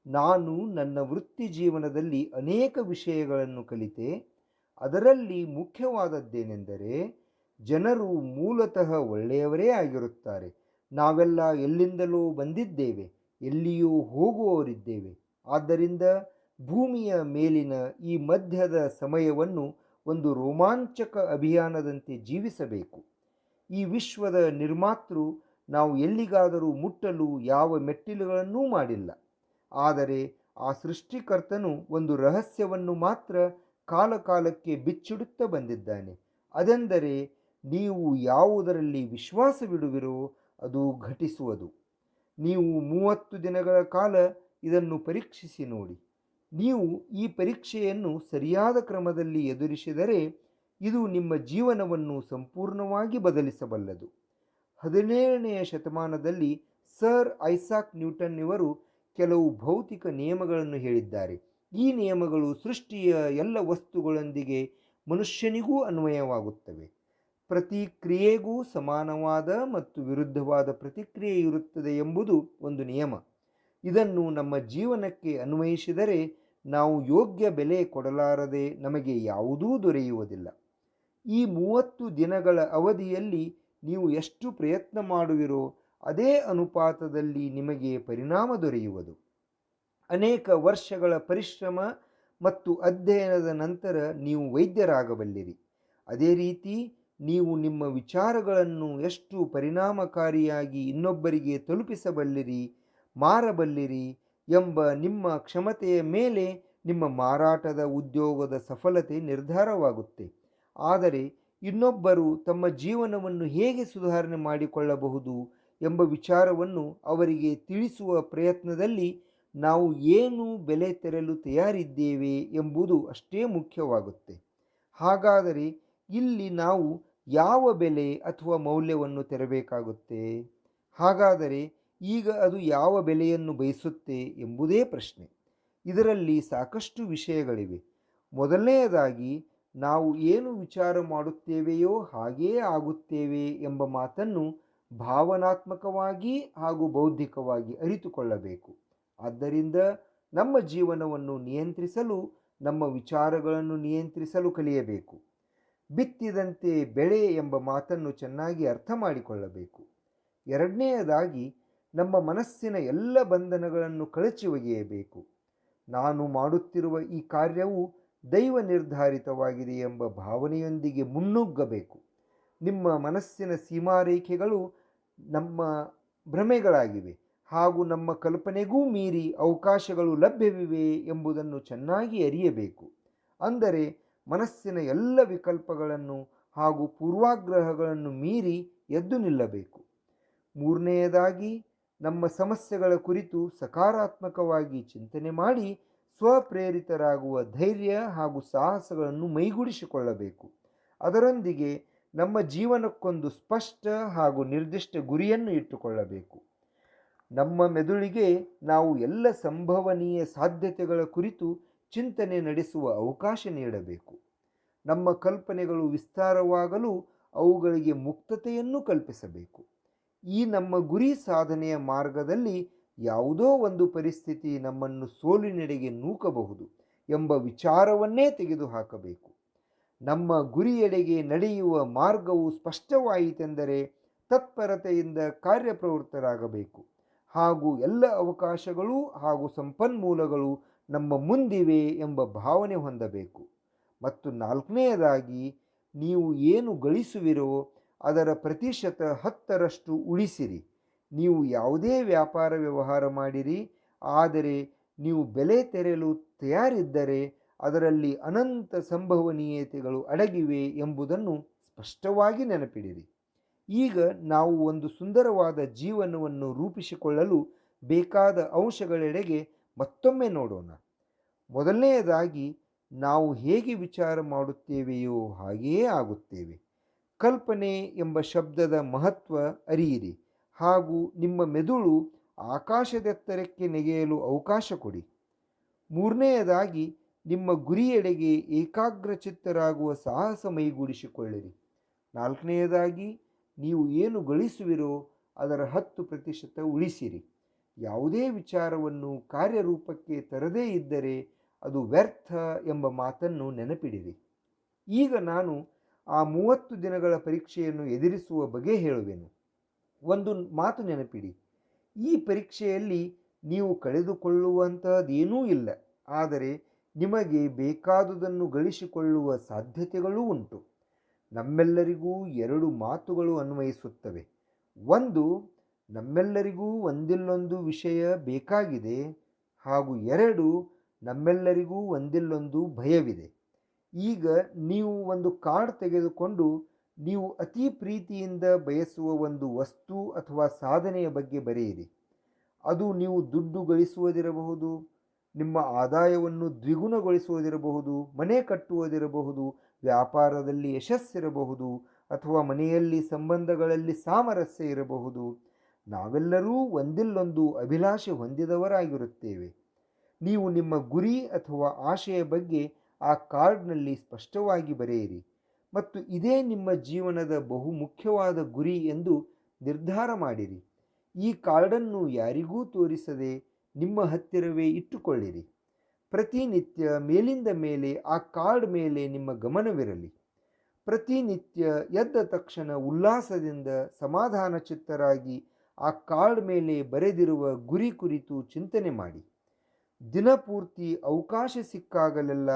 ನಾನು ನನ್ನ ವೃತ್ತಿ ಜೀವನದಲ್ಲಿ ಅನೇಕ ವಿಷಯಗಳನ್ನು ಕಲಿತೆ. ಅದರಲ್ಲಿ ಮುಖ್ಯವಾದದ್ದೇನೆಂದರೆ ಜನರು ಮೂಲತಃ ಒಳ್ಳೆಯವರೇ ಆಗಿರುತ್ತಾರೆ. ನಾವೆಲ್ಲ ಎಲ್ಲಿಂದಲೂ ಬಂದಿದ್ದೇವೆ, ಎಲ್ಲಿಯೂ ಹೋಗುವವರಿದ್ದೇವೆ. ಆದ್ದರಿಂದ ಭೂಮಿಯ ಮೇಲಿನ ಈ ಮಧ್ಯದ ಸಮಯವನ್ನು ಒಂದು ರೋಮಾಂಚಕ ಅಭಿಯಾನದಂತೆ ಜೀವಿಸಬೇಕು. ಈ ವಿಶ್ವದ ನಿರ್ಮಾತೃ ನಾವು ಎಲ್ಲಿಗಾದರೂ ಮುಟ್ಟಲು ಯಾವ ಮೆಟ್ಟಿಲುಗಳನ್ನೂ ಮಾಡಿಲ್ಲ. ಆದರೆ ಆ ಸೃಷ್ಟಿಕರ್ತನು ಒಂದು ರಹಸ್ಯವನ್ನು ಮಾತ್ರ ಕಾಲಕಾಲಕ್ಕೆ ಬಿಚ್ಚಿಡುತ್ತಾ ಬಂದಿದ್ದಾನೆ. ಅದೆಂದರೆ, ನೀವು ಯಾವುದರಲ್ಲಿ ವಿಶ್ವಾಸವಿಡುವಿರೋ ಅದು ಘಟಿಸುವುದು. ನೀವು 30 ದಿನಗಳ ಕಾಲ ಇದನ್ನು ಪರೀಕ್ಷಿಸಿ ನೋಡಿ. ನೀವು ಈ ಪರೀಕ್ಷೆಯನ್ನು ಸರಿಯಾದ ಕ್ರಮದಲ್ಲಿ ಎದುರಿಸಿದರೆ ಇದು ನಿಮ್ಮ ಜೀವನವನ್ನು ಸಂಪೂರ್ಣವಾಗಿ ಬದಲಿಸಬಲ್ಲದು. 17ನೆಯ ಶತಮಾನದಲ್ಲಿ ಸರ್ ಐಸಾಕ್ ನ್ಯೂಟನ್ ಇವರು ಕೆಲವು ಭೌತಿಕ ನಿಯಮಗಳನ್ನು ಹೇಳಿದ್ದಾರೆ. ಈ ನಿಯಮಗಳು ಸೃಷ್ಟಿಯ ಎಲ್ಲ ವಸ್ತುಗಳೊಂದಿಗೆ ಮನುಷ್ಯನಿಗೂ ಅನ್ವಯವಾಗುತ್ತವೆ. ಪ್ರತಿ ಕ್ರಿಯೆಗೂ ಸಮಾನವಾದ ಮತ್ತು ವಿರುದ್ಧವಾದ ಪ್ರತಿಕ್ರಿಯೆ ಇರುತ್ತದೆ ಎಂಬುದು ಒಂದು ನಿಯಮ. ಇದನ್ನು ನಮ್ಮ ಜೀವನಕ್ಕೆ ಅನ್ವಯಿಸಿದರೆ ನಾವು ಯೋಗ್ಯ ಬೆಲೆ ಕೊಡಲಾರದೆ ನಮಗೆ ಯಾವುದೂ ದೊರೆಯುವುದಿಲ್ಲ. ಈ 30 ದಿನಗಳ ಅವಧಿಯಲ್ಲಿ ನೀವು ಎಷ್ಟು ಪ್ರಯತ್ನ ಮಾಡುವಿರೋ ಅದೇ ಅನುಪಾತದಲ್ಲಿ ನಿಮಗೆ ಪರಿಣಾಮ ದೊರೆಯುವುದು. ಅನೇಕ ವರ್ಷಗಳ ಪರಿಶ್ರಮ ಮತ್ತು ಅಧ್ಯಯನದ ನಂತರ ನೀವು ವೈದ್ಯರಾಗಬಲ್ಲಿರಿ. ಅದೇ ರೀತಿ ನೀವು ನಿಮ್ಮ ವಿಚಾರಗಳನ್ನು ಎಷ್ಟು ಪರಿಣಾಮಕಾರಿಯಾಗಿ ಇನ್ನೊಬ್ಬರಿಗೆ ತಲುಪಿಸಬಲ್ಲಿರಿ, ಮಾರಬಲ್ಲಿರಿ ಎಂಬ ನಿಮ್ಮ ಕ್ಷಮತೆಯ ಮೇಲೆ ನಿಮ್ಮ ಮಾರಾಟದ ಉದ್ಯೋಗದ ಸಫಲತೆ ನಿರ್ಧಾರವಾಗುತ್ತೆ. ಆದರೆ ಇನ್ನೊಬ್ಬರು ತಮ್ಮ ಜೀವನವನ್ನು ಹೇಗೆ ಸುಧಾರಣೆ ಮಾಡಿಕೊಳ್ಳಬಹುದು ಎಂಬ ವಿಚಾರವನ್ನು ಅವರಿಗೆ ತಿಳಿಸುವ ಪ್ರಯತ್ನದಲ್ಲಿ ನಾವು ಏನು ಬೆಲೆ ತೆರಲು ತಯಾರಿದ್ದೇವೆ ಎಂಬುದು ಅಷ್ಟೇ ಮುಖ್ಯವಾಗುತ್ತೆ. ಹಾಗಾದರೆ ಇಲ್ಲಿ ನಾವು ಯಾವ ಬೆಲೆ ಅಥವಾ ಮೌಲ್ಯವನ್ನು ತೆರಬೇಕಾಗುತ್ತೆ? ಹಾಗಾದರೆ ಈಗ ಅದು ಯಾವ ಬೆಲೆಯನ್ನು ಬಯಸುತ್ತೆ ಎಂಬುದೇ ಪ್ರಶ್ನೆ. ಇದರಲ್ಲಿ ಸಾಕಷ್ಟು ವಿಷಯಗಳಿವೆ. ಮೊದಲನೆಯದಾಗಿ, ನಾವು ಏನು ವಿಚಾರ ಮಾಡುತ್ತೇವೆಯೋ ಹಾಗೆಯೇ ಆಗುತ್ತೇವೆ ಎಂಬ ಮಾತನ್ನು ಭಾವನಾತ್ಮಕವಾಗಿ ಹಾಗೂ ಬೌದ್ಧಿಕವಾಗಿ ಅರಿತುಕೊಳ್ಳಬೇಕು. ಆದ್ದರಿಂದ ನಮ್ಮ ಜೀವನವನ್ನು ನಿಯಂತ್ರಿಸಲು ನಮ್ಮ ವಿಚಾರಗಳನ್ನು ನಿಯಂತ್ರಿಸಲು ಕಲಿಯಬೇಕು. ಬಿತ್ತಿದಂತೆ ಬೆಳೆ ಎಂಬ ಮಾತನ್ನು ಚೆನ್ನಾಗಿ ಅರ್ಥ ಮಾಡಿಕೊಳ್ಳಬೇಕು. ಎರಡನೆಯದಾಗಿ, ನಮ್ಮ ಮನಸ್ಸಿನ ಎಲ್ಲ ಬಂಧನಗಳನ್ನು ಕಳಚಿ ಒಗೆಯಬೇಕು. ನಾನು ಮಾಡುತ್ತಿರುವ ಈ ಕಾರ್ಯವು ದೈವ ನಿರ್ಧಾರಿತವಾಗಿದೆ ಎಂಬ ಭಾವನೆಯೊಂದಿಗೆ ಮುನ್ನುಗ್ಗಬೇಕು. ನಿಮ್ಮ ಮನಸ್ಸಿನ ಸೀಮಾರೇಖೆಗಳು ನಮ್ಮ ಭ್ರಮೆಗಳಾಗಿವೆ ಹಾಗೂ ನಮ್ಮ ಕಲ್ಪನೆಗೂ ಮೀರಿ ಅವಕಾಶಗಳು ಲಭ್ಯವಿವೆ ಎಂಬುದನ್ನು ಚೆನ್ನಾಗಿ ಅರಿಯಬೇಕು. ಅಂದರೆ ಮನಸ್ಸಿನ ಎಲ್ಲ ವಿಕಲ್ಪಗಳನ್ನು ಹಾಗೂ ಪೂರ್ವಾಗ್ರಹಗಳನ್ನು ಮೀರಿ ಎದ್ದು ನಿಲ್ಲಬೇಕು. ಮೂರನೆಯದಾಗಿ, ನಮ್ಮ ಸಮಸ್ಯೆಗಳ ಕುರಿತು ಸಕಾರಾತ್ಮಕವಾಗಿ ಚಿಂತನೆ ಮಾಡಿ ಸ್ವಪ್ರೇರಿತರಾಗುವ ಧೈರ್ಯ ಹಾಗೂ ಸಾಹಸಗಳನ್ನು ಮೈಗೂಡಿಸಿಕೊಳ್ಳಬೇಕು. ಅದರೊಂದಿಗೆ ನಮ್ಮ ಜೀವನಕ್ಕೊಂದು ಸ್ಪಷ್ಟ ಹಾಗೂ ನಿರ್ದಿಷ್ಟ ಗುರಿಯನ್ನು ಇಟ್ಟುಕೊಳ್ಳಬೇಕು. ನಮ್ಮ ಮೆದುಳಿಗೆ ನಾವು ಎಲ್ಲ ಸಂಭವನೀಯ ಸಾಧ್ಯತೆಗಳ ಕುರಿತು ಚಿಂತನೆ ನಡೆಸುವ ಅವಕಾಶ ನೀಡಬೇಕು. ನಮ್ಮ ಕಲ್ಪನೆಗಳು ವಿಸ್ತಾರವಾಗಲು ಅವುಗಳಿಗೆ ಮುಕ್ತತೆಯನ್ನು ಕಲ್ಪಿಸಬೇಕು. ಈ ನಮ್ಮ ಗುರಿ ಸಾಧನೆಯ ಮಾರ್ಗದಲ್ಲಿ ಯಾವುದೋ ಒಂದು ಪರಿಸ್ಥಿತಿ ನಮ್ಮನ್ನು ಸೋಲಿನೆಡೆಗೆ ನೂಕಬಹುದು ಎಂಬ ವಿಚಾರವನ್ನೇ ತೆಗೆದುಹಾಕಬೇಕು. ನಮ್ಮ ಗುರಿಯೆಡೆಗೆ ನಡೆಯುವ ಮಾರ್ಗವು ಸ್ಪಷ್ಟವಾಯಿತೆಂದರೆ ತತ್ಪರತೆಯಿಂದ ಕಾರ್ಯಪ್ರವೃತ್ತರಾಗಬೇಕು ಹಾಗೂ ಎಲ್ಲ ಅವಕಾಶಗಳು ಹಾಗೂ ಸಂಪನ್ಮೂಲಗಳು ನಮ್ಮ ಮುಂದಿವೆ ಎಂಬ ಭಾವನೆ ಹೊಂದಬೇಕು. ಮತ್ತು ನಾಲ್ಕನೆಯದಾಗಿ, ನೀವು ಏನು ಗಳಿಸುವಿರೋ ಅದರ ಪ್ರತಿಶತ 10ರಷ್ಟು ಉಳಿಸಿರಿ. ನೀವು ಯಾವುದೇ ವ್ಯಾಪಾರ ವ್ಯವಹಾರ ಮಾಡಿರಿ, ಆದರೆ ನೀವು ಬೆಲೆ ತೆರಲು ತಯಾರಿದ್ದರೆ ಅದರಲ್ಲಿ ಅನಂತ ಸಂಭವನೀಯತೆಗಳು ಅಡಗಿವೆ ಎಂಬುದನ್ನು ಸ್ಪಷ್ಟವಾಗಿ ನೆನಪಿಡಿರಿ. ಈಗ ನಾವು ಒಂದು ಸುಂದರವಾದ ಜೀವನವನ್ನು ರೂಪಿಸಿಕೊಳ್ಳಲು ಬೇಕಾದ ಅಂಶಗಳೆಡೆಗೆ ಮತ್ತೊಮ್ಮೆ ನೋಡೋಣ. ಮೊದಲನೆಯದಾಗಿ, ನಾವು ಹೇಗೆ ವಿಚಾರ ಮಾಡುತ್ತೇವೆಯೋ ಹಾಗೆಯೇ ಆಗುತ್ತೇವೆ. ಕಲ್ಪನೆ ಎಂಬ ಶಬ್ದದ ಮಹತ್ವ ಅರಿಯಿರಿ ಹಾಗೂ ನಿಮ್ಮ ಮೆದುಳು ಆಕಾಶದೆತ್ತರಕ್ಕೆ ನೆಗೆಯಲು ಅವಕಾಶ ಕೊಡಿ. ಮೂರನೆಯದಾಗಿ, ನಿಮ್ಮ ಗುರಿಯೆಡೆಗೆ ಏಕಾಗ್ರಚಿತ್ತರಾಗುವ ಸಾಹಸ ಮೈಗೂಡಿಸಿಕೊಳ್ಳಿರಿ. ನಾಲ್ಕನೆಯದಾಗಿ, ನೀವು ಏನು ಗಳಿಸುವಿರೋ ಅದರ 10% ಉಳಿಸಿರಿ. ಯಾವುದೇ ವಿಚಾರವನ್ನು ಕಾರ್ಯರೂಪಕ್ಕೆ ತರದೇ ಇದ್ದರೆ ಅದು ವ್ಯರ್ಥ ಎಂಬ ಮಾತನ್ನು ನೆನಪಿಡಿರಿ. ಈಗ ನಾನು ಆ 30 ದಿನಗಳ ಪರೀಕ್ಷೆಯನ್ನು ಎದುರಿಸುವ ಬಗೆ ಹೇಳುವೆನು. ಒಂದು ಮಾತು ನೆನಪಿಡಿ, ಈ ಪರೀಕ್ಷೆಯಲ್ಲಿ ನೀವು ಕಳೆದುಕೊಳ್ಳುವಂತಹದ್ದೇನೂ ಇಲ್ಲ, ಆದರೆ ನಿಮಗೆ ಬೇಕಾದುದನ್ನು ಗಳಿಸಿಕೊಳ್ಳುವ ಸಾಧ್ಯತೆಗಳೂ ಉಂಟು. ನಮ್ಮೆಲ್ಲರಿಗೂ 2 ಮಾತುಗಳು ಅನ್ವಯಿಸುತ್ತವೆ. ಒಂದು, ನಮ್ಮೆಲ್ಲರಿಗೂ ಒಂದಿಲ್ಲೊಂದು ವಿಷಯ ಬೇಕಾಗಿದೆ, ಹಾಗೂ 2, ನಮ್ಮೆಲ್ಲರಿಗೂ ಒಂದಿಲ್ಲೊಂದು ಭಯವಿದೆ. ಈಗ ನೀವು ಒಂದು ಕಾರ್ಡ್ ತೆಗೆದುಕೊಂಡು ನೀವು ಅತಿ ಪ್ರೀತಿಯಿಂದ ಬಯಸುವ ಒಂದು ವಸ್ತು ಅಥವಾ ಸಾಧನೆಯ ಬಗ್ಗೆ ಬರೆಯಿರಿ. ಅದು ನೀವು ದುಡ್ಡು ಗಳಿಸುವುದಿರಬಹುದು, ನಿಮ್ಮ ಆದಾಯವನ್ನು ದ್ವಿಗುಣಗೊಳಿಸುವುದಿರಬಹುದು, ಮನೆ ಕಟ್ಟುವುದಿರಬಹುದು, ವ್ಯಾಪಾರದಲ್ಲಿ ಯಶಸ್ಸಿರಬಹುದು, ಅಥವಾ ಮನೆಯಲ್ಲಿ ಸಂಬಂಧಗಳಲ್ಲಿ ಸಾಮರಸ್ಯ ಇರಬಹುದು. ನಾವೆಲ್ಲರೂ ಒಂದಿಲ್ಲೊಂದು ಅಭಿಲಾಷೆ ಹೊಂದಿದವರಾಗಿರುತ್ತೇವೆ. ನೀವು ನಿಮ್ಮ ಗುರಿ ಅಥವಾ ಆಶೆಯ ಬಗ್ಗೆ ಆ ಕಾರ್ಡ್ನಲ್ಲಿ ಸ್ಪಷ್ಟವಾಗಿ ಬರೆಯಿರಿ ಮತ್ತು ಇದೇ ನಿಮ್ಮ ಜೀವನದ ಬಹುಮುಖ್ಯವಾದ ಗುರಿ ಎಂದು ನಿರ್ಧಾರ ಮಾಡಿರಿ. ಈ ಕಾರ್ಡನ್ನು ಯಾರಿಗೂ ತೋರಿಸದೆ ನಿಮ್ಮ ಹತ್ತಿರವೇ ಇಟ್ಟುಕೊಳ್ಳಿರಿ. ಪ್ರತಿನಿತ್ಯ ಮೇಲಿಂದ ಮೇಲೆ ಆ ಕಾರ್ಡ್ ಮೇಲೆ ನಿಮ್ಮ ಗಮನವಿರಲಿ. ಪ್ರತಿನಿತ್ಯ ಎದ್ದ ತಕ್ಷಣ ಉಲ್ಲಾಸದಿಂದ ಸಮಾಧಾನ ಚಿತ್ತರಾಗಿ ಆ ಕಾರ್ಡ್ ಮೇಲೆ ಬರೆದಿರುವ ಗುರಿ ಕುರಿತು ಚಿಂತನೆ ಮಾಡಿ. ದಿನಪೂರ್ತಿ ಅವಕಾಶ ಸಿಕ್ಕಾಗಲೆಲ್ಲ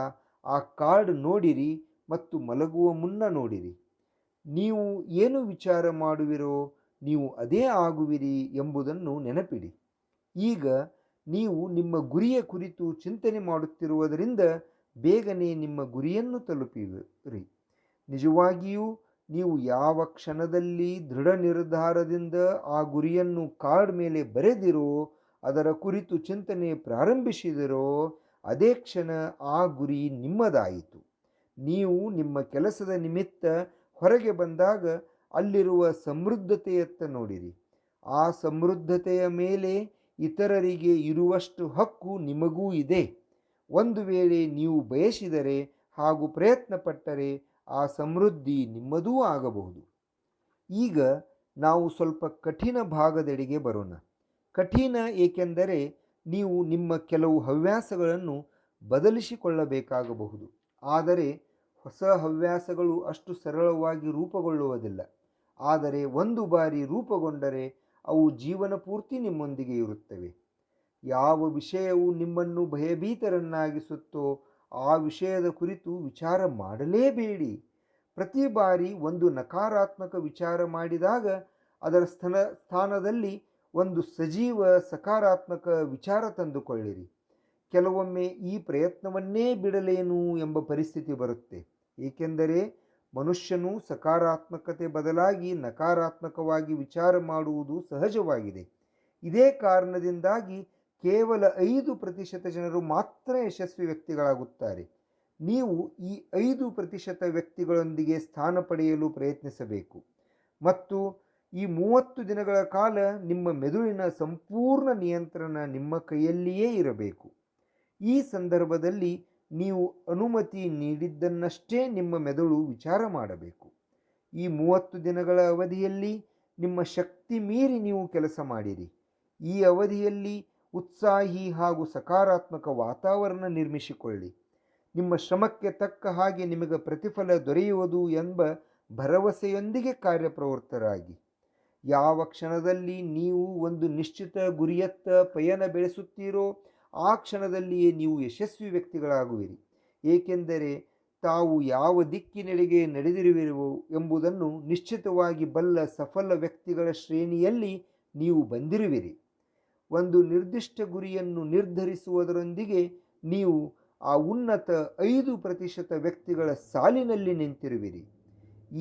ಆ ಕಾರ್ಡ್ ನೋಡಿರಿ ಮತ್ತು ಮಲಗುವ ಮುನ್ನ ನೋಡಿರಿ. ನೀವು ಏನು ವಿಚಾರ ಮಾಡುವಿರೋ ನೀವು ಅದೇ ಆಗುವಿರಿ ಎಂಬುದನ್ನು ನೆನಪಿಡಿ. ಈಗ ನೀವು ನಿಮ್ಮ ಗುರಿಯ ಕುರಿತು ಚಿಂತನೆ ಮಾಡುತ್ತಿರುವುದರಿಂದ ಬೇಗನೆ ನಿಮ್ಮ ಗುರಿಯನ್ನು ತಲುಪಿರಿ. ನಿಜವಾಗಿಯೂ ನೀವು ಯಾವ ಕ್ಷಣದಲ್ಲಿ ದೃಢ ನಿರ್ಧಾರದಿಂದ ಆ ಗುರಿಯನ್ನು ಕಾರ್ಡ್ ಮೇಲೆ ಬರೆದಿರೋ, ಅದರ ಕುರಿತು ಚಿಂತನೆ ಪ್ರಾರಂಭಿಸಿದಿರೋ, ಅದೇ ಕ್ಷಣ ಆ ಗುರಿ ನಿಮ್ಮದಾಯಿತು. ನೀವು ನಿಮ್ಮ ಕೆಲಸದ ನಿಮಿತ್ತ ಹೊರಗೆ ಬಂದಾಗ ಅಲ್ಲಿರುವ ಸಮೃದ್ಧತೆಯತ್ತ ನೋಡಿರಿ. ಆ ಸಮೃದ್ಧತೆಯ ಮೇಲೆ ಇತರರಿಗೆ ಇರುವಷ್ಟು ಹಕ್ಕು ನಿಮಗೂ ಇದೆ. ಒಂದು ವೇಳೆ ನೀವು ಬಯಸಿದರೆ ಹಾಗೂ ಪ್ರಯತ್ನಪಟ್ಟರೆ ಆ ಸಮೃದ್ಧಿ ನಿಮ್ಮದೂ ಆಗಬಹುದು. ಈಗ ನಾವು ಸ್ವಲ್ಪ ಕಠಿಣ ಭಾಗದೆಡೆಗೆ ಬರೋಣ. ಕಠಿಣ ಏಕೆಂದರೆ ನೀವು ನಿಮ್ಮ ಕೆಲವು ಹವ್ಯಾಸಗಳನ್ನು ಬದಲಿಸಿಕೊಳ್ಳಬೇಕಾಗಬಹುದು. ಆದರೆ ಹೊಸ ಹವ್ಯಾಸಗಳು ಅಷ್ಟು ಸರಳವಾಗಿ ರೂಪುಗೊಳ್ಳುವುದಿಲ್ಲ. ಆದರೆ ಒಂದು ಬಾರಿ ರೂಪುಗೊಂಡರೆ ಅವು ಜೀವನ ಪೂರ್ತಿ ನಿಮ್ಮೊಂದಿಗೆ ಇರುತ್ತವೆ. ಯಾವ ವಿಷಯವು ನಿಮ್ಮನ್ನು ಭಯಭೀತರನ್ನಾಗಿಸುತ್ತೋ ಆ ವಿಷಯದ ಕುರಿತು ವಿಚಾರ ಮಾಡಲೇಬೇಡಿ. ಪ್ರತಿ ಬಾರಿ ಒಂದು ನಕಾರಾತ್ಮಕ ವಿಚಾರ ಮಾಡಿದಾಗ ಅದರ ಸ್ಥಾನದಲ್ಲಿ ಒಂದು ಸಜೀವ ಸಕಾರಾತ್ಮಕ ವಿಚಾರ ತಂದುಕೊಳ್ಳಿರಿ. ಕೆಲವೊಮ್ಮೆ ಈ ಪ್ರಯತ್ನವನ್ನೇ ಬಿಡಲೇನು ಎಂಬ ಪರಿಸ್ಥಿತಿ ಬರುತ್ತೆ. ಏಕೆಂದರೆ ಮನುಷ್ಯನು ಸಕಾರಾತ್ಮಕತೆ ಬದಲಾಗಿ ನಕಾರಾತ್ಮಕವಾಗಿ ವಿಚಾರ ಮಾಡುವುದು ಸಹಜವಾಗಿದೆ. ಇದೇ ಕಾರಣದಿಂದಾಗಿ ಕೇವಲ 5% ಜನರು ಮಾತ್ರ ಯಶಸ್ವಿ ವ್ಯಕ್ತಿಗಳಾಗುತ್ತಾರೆ. ನೀವು ಈ 5% ವ್ಯಕ್ತಿಗಳೊಂದಿಗೆ ಸ್ಥಾನ ಪಡೆಯಲು ಪ್ರಯತ್ನಿಸಬೇಕು ಮತ್ತು ಈ 30 ದಿನಗಳ ಕಾಲ ನಿಮ್ಮ ಮೆದುಳಿನ ಸಂಪೂರ್ಣ ನಿಯಂತ್ರಣ ನಿಮ್ಮ ಕೈಯಲ್ಲಿಯೇ ಇರಬೇಕು. ಈ ಸಂದರ್ಭದಲ್ಲಿ ನೀವು ಅನುಮತಿ ನೀಡಿದ್ದನ್ನಷ್ಟೇ ನಿಮ್ಮ ಮೆದುಳು ವಿಚಾರ ಮಾಡಬೇಕು. ಈ 30 ದಿನಗಳ ಅವಧಿಯಲ್ಲಿ ನಿಮ್ಮ ಶಕ್ತಿ ಮೀರಿ ನೀವು ಕೆಲಸ ಮಾಡಿರಿ. ಈ ಅವಧಿಯಲ್ಲಿ ಉತ್ಸಾಹಿ ಹಾಗೂ ಸಕಾರಾತ್ಮಕ ವಾತಾವರಣ ನಿರ್ಮಿಸಿಕೊಳ್ಳಿ. ನಿಮ್ಮ ಶ್ರಮಕ್ಕೆ ತಕ್ಕ ಹಾಗೆ ನಿಮಗೆ ಪ್ರತಿಫಲ ದೊರೆಯುವುದು ಎಂಬ ಭರವಸೆಯೊಂದಿಗೆ ಕಾರ್ಯಪ್ರವೃತ್ತರಾಗಿ. ಯಾವ ಕ್ಷಣದಲ್ಲಿ ನೀವು ಒಂದು ನಿಶ್ಚಿತ ಗುರಿಯತ್ತ ಪಯಣ ಬೆಳೆಸುತ್ತೀರೋ ಆ ಕ್ಷಣದಲ್ಲಿಯೇ ನೀವು ಯಶಸ್ವಿ ವ್ಯಕ್ತಿಗಳಾಗುವಿರಿ. ಏಕೆಂದರೆ ತಾವು ಯಾವ ದಿಕ್ಕಿನೆಡೆಗೆ ನಡೆದಿರುವಿರೋ ಎಂಬುದನ್ನು ನಿಶ್ಚಿತವಾಗಿ ಬಲ್ಲ ಸಫಲ ವ್ಯಕ್ತಿಗಳ ಶ್ರೇಣಿಯಲ್ಲಿ ನೀವು ಬಂದಿರುವಿರಿ. ಒಂದು ನಿರ್ದಿಷ್ಟ ಗುರಿಯನ್ನು ನಿರ್ಧರಿಸುವುದರೊಂದಿಗೆ ನೀವು ಆ ಉನ್ನತ 5% ವ್ಯಕ್ತಿಗಳ ಸಾಲಿನಲ್ಲಿ ನಿಂತಿರುವಿರಿ.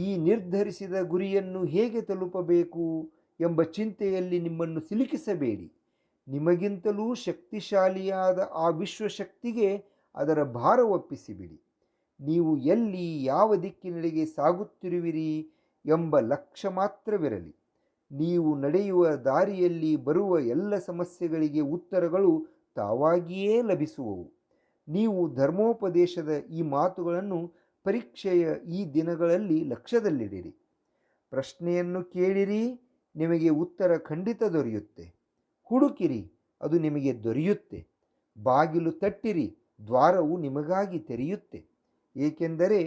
ಈ ನಿರ್ಧರಿಸಿದ ಗುರಿಯನ್ನು ಹೇಗೆ ತಲುಪಬೇಕು ಎಂಬ ಚಿಂತೆಯಲ್ಲಿ ನಿಮ್ಮನ್ನು ಸಿಲುಕಿಸಬೇಡಿ. ನಿಮಗಿಂತಲೂ ಶಕ್ತಿಶಾಲಿಯಾದ ಆ ವಿಶ್ವಶಕ್ತಿಗೆ ಅದರ ಭಾರ ಒಪ್ಪಿಸಿಬಿಡಿ. ನೀವು ಎಲ್ಲಿ ಯಾವ ದಿಕ್ಕಿನೆಡೆಗೆ ಸಾಗುತ್ತಿರುವಿರಿ ಎಂಬ ಲಕ್ಷ್ಯ ಮಾತ್ರವಿರಲಿ. ನೀವು ನಡೆಯುವ ದಾರಿಯಲ್ಲಿ ಬರುವ ಎಲ್ಲ ಸಮಸ್ಯೆಗಳಿಗೆ ಉತ್ತರಗಳು ತಾವಾಗಿಯೇ ಲಭಿಸುವವು. ನೀವು ಧರ್ಮೋಪದೇಶದ ಈ ಮಾತುಗಳನ್ನು ಪರೀಕ್ಷೆಯ ಈ ದಿನಗಳಲ್ಲಿ ಲಕ್ಷ್ಯದಲ್ಲಿಡಿರಿ. ಪ್ರಶ್ನೆಯನ್ನು ಕೇಳಿರಿ, ನಿಮಗೆ ಉತ್ತರ ಖಂಡಿತ ದೊರೆಯುತ್ತೆ. ಹುಡುಕಿರಿ, ಅದು ನಿಮಗೆ ದೊರೆಯುತ್ತೆ. ಬಾಗಿಲು ತಟ್ಟಿರಿ, ದ್ವಾರವು ನಿಮಗಾಗಿ ತೆರೆಯುತ್ತೆ. ಏಕೆಂದರೆ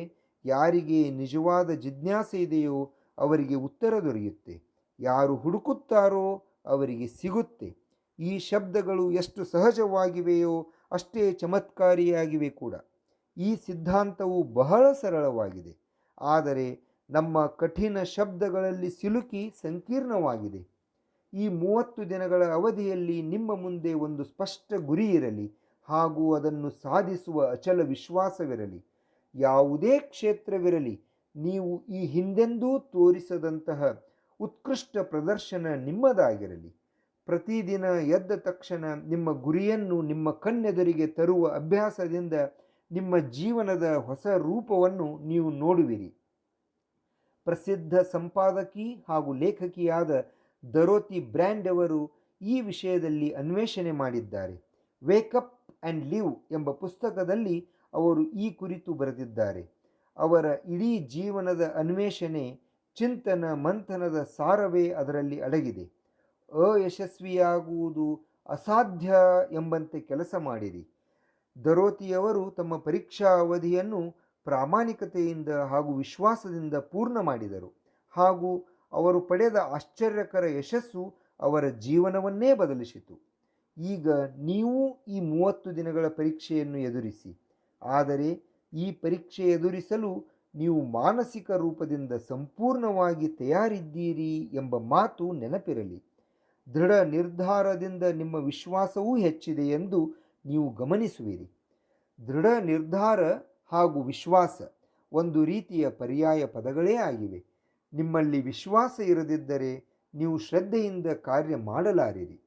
ಯಾರಿಗೆ ನಿಜವಾದ ಜಿಜ್ಞಾಸೆ ಇದೆಯೋ ಅವರಿಗೆ ಉತ್ತರ ದೊರೆಯುತ್ತೆ. ಯಾರು ಹುಡುಕುತ್ತಾರೋ ಅವರಿಗೆ ಸಿಗುತ್ತೆ. ಈ ಶಬ್ದಗಳು ಎಷ್ಟು ಸಹಜವಾಗಿವೆಯೋ ಅಷ್ಟೇ ಚಮತ್ಕಾರಿಯಾಗಿವೆ ಕೂಡ. ಈ ಸಿದ್ಧಾಂತವು ಬಹಳ ಸರಳವಾಗಿದೆ, ಆದರೆ ನಮ್ಮ ಕಠಿಣ ಶಬ್ದಗಳಲ್ಲಿ ಸಿಲುಕಿ ಸಂಕೀರ್ಣವಾಗಿದೆ. ಈ 30 ದಿನಗಳ ಅವಧಿಯಲ್ಲಿ ನಿಮ್ಮ ಮುಂದೆ ಒಂದು ಸ್ಪಷ್ಟ ಗುರಿ ಇರಲಿ ಹಾಗೂ ಅದನ್ನು ಸಾಧಿಸುವ ಅಚಲ ವಿಶ್ವಾಸವಿರಲಿ. ಯಾವುದೇ ಕ್ಷೇತ್ರವಿರಲಿ, ನೀವು ಈ ಹಿಂದೆಂದೂ ತೋರಿಸದಂತಹ ಉತ್ಕೃಷ್ಟ ಪ್ರದರ್ಶನ ನಿಮ್ಮದಾಗಿರಲಿ. ಪ್ರತಿದಿನ ಎದ್ದ ತಕ್ಷಣ ನಿಮ್ಮ ಗುರಿಯನ್ನು ನಿಮ್ಮ ಕಣ್ಣೆದುರಿಗೆ ತರುವ ಅಭ್ಯಾಸದಿಂದ ನಿಮ್ಮ ಜೀವನದ ಹೊಸ ರೂಪವನ್ನು ನೀವು ನೋಡುವಿರಿ. ಪ್ರಸಿದ್ಧ ಸಂಪಾದಕಿ ಹಾಗೂ ಲೇಖಕಿಯಾದ ಡೊರೋತಿ ಬ್ರ್ಯಾಂಡ್ ಅವರು ಈ ವಿಷಯದಲ್ಲಿ ಅನ್ವೇಷಣೆ ಮಾಡಿದ್ದಾರೆ. ವೇಕಪ್ ಆ್ಯಂಡ್ ಲಿವ್ ಎಂಬ ಪುಸ್ತಕದಲ್ಲಿ ಅವರು ಈ ಕುರಿತು ಬರೆದಿದ್ದಾರೆ. ಅವರ ಇಡೀ ಜೀವನದ ಅನ್ವೇಷಣೆ, ಚಿಂತನ ಮಂಥನದ ಸಾರವೇ ಅದರಲ್ಲಿ ಅಡಗಿದೆ. ಅಯಶಸ್ವಿಯಾಗುವುದು ಅಸಾಧ್ಯ ಎಂಬಂತೆ ಕೆಲಸ ಮಾಡಿರಿ. ಡೊರೋತಿಯವರು ತಮ್ಮ ಪರೀಕ್ಷಾ ಅವಧಿಯನ್ನು ಪ್ರಾಮಾಣಿಕತೆಯಿಂದ ಹಾಗೂ ವಿಶ್ವಾಸದಿಂದ ಪೂರ್ಣ ಮಾಡಿದರು, ಹಾಗೂ ಅವರು ಪಡೆದ ಆಶ್ಚರ್ಯಕರ ಯಶಸ್ಸು ಅವರ ಜೀವನವನ್ನೇ ಬದಲಿಸಿತು. ಈಗ ನೀವು ಈ 30 ದಿನಗಳ ಪರೀಕ್ಷೆಯನ್ನು ಎದುರಿಸಿ. ಆದರೆ ಈ ಪರೀಕ್ಷೆ ಎದುರಿಸಲು ನೀವು ಮಾನಸಿಕ ರೂಪದಿಂದ ಸಂಪೂರ್ಣವಾಗಿ ತಯಾರಿದ್ದೀರಿ ಎಂಬ ಮಾತು ನೆನಪಿರಲಿ. ದೃಢ ನಿರ್ಧಾರದಿಂದ ನಿಮ್ಮ ವಿಶ್ವಾಸವೂ ಹೆಚ್ಚಿದೆ ಎಂದು ನೀವು ಗಮನಿಸುವಿರಿ. ದೃಢ ನಿರ್ಧಾರ ಹಾಗೂ ವಿಶ್ವಾಸ ಒಂದು ರೀತಿಯ ಪರ್ಯಾಯ ಪದಗಳೇ ಆಗಿವೆ. ನಿಮ್ಮಲ್ಲಿ ವಿಶ್ವಾಸ ಇರದಿದ್ದರೆ ನೀವು ಶ್ರದ್ಧೆಯಿಂದ ಕಾರ್ಯ ಮಾಡಲಾರಿರಿ.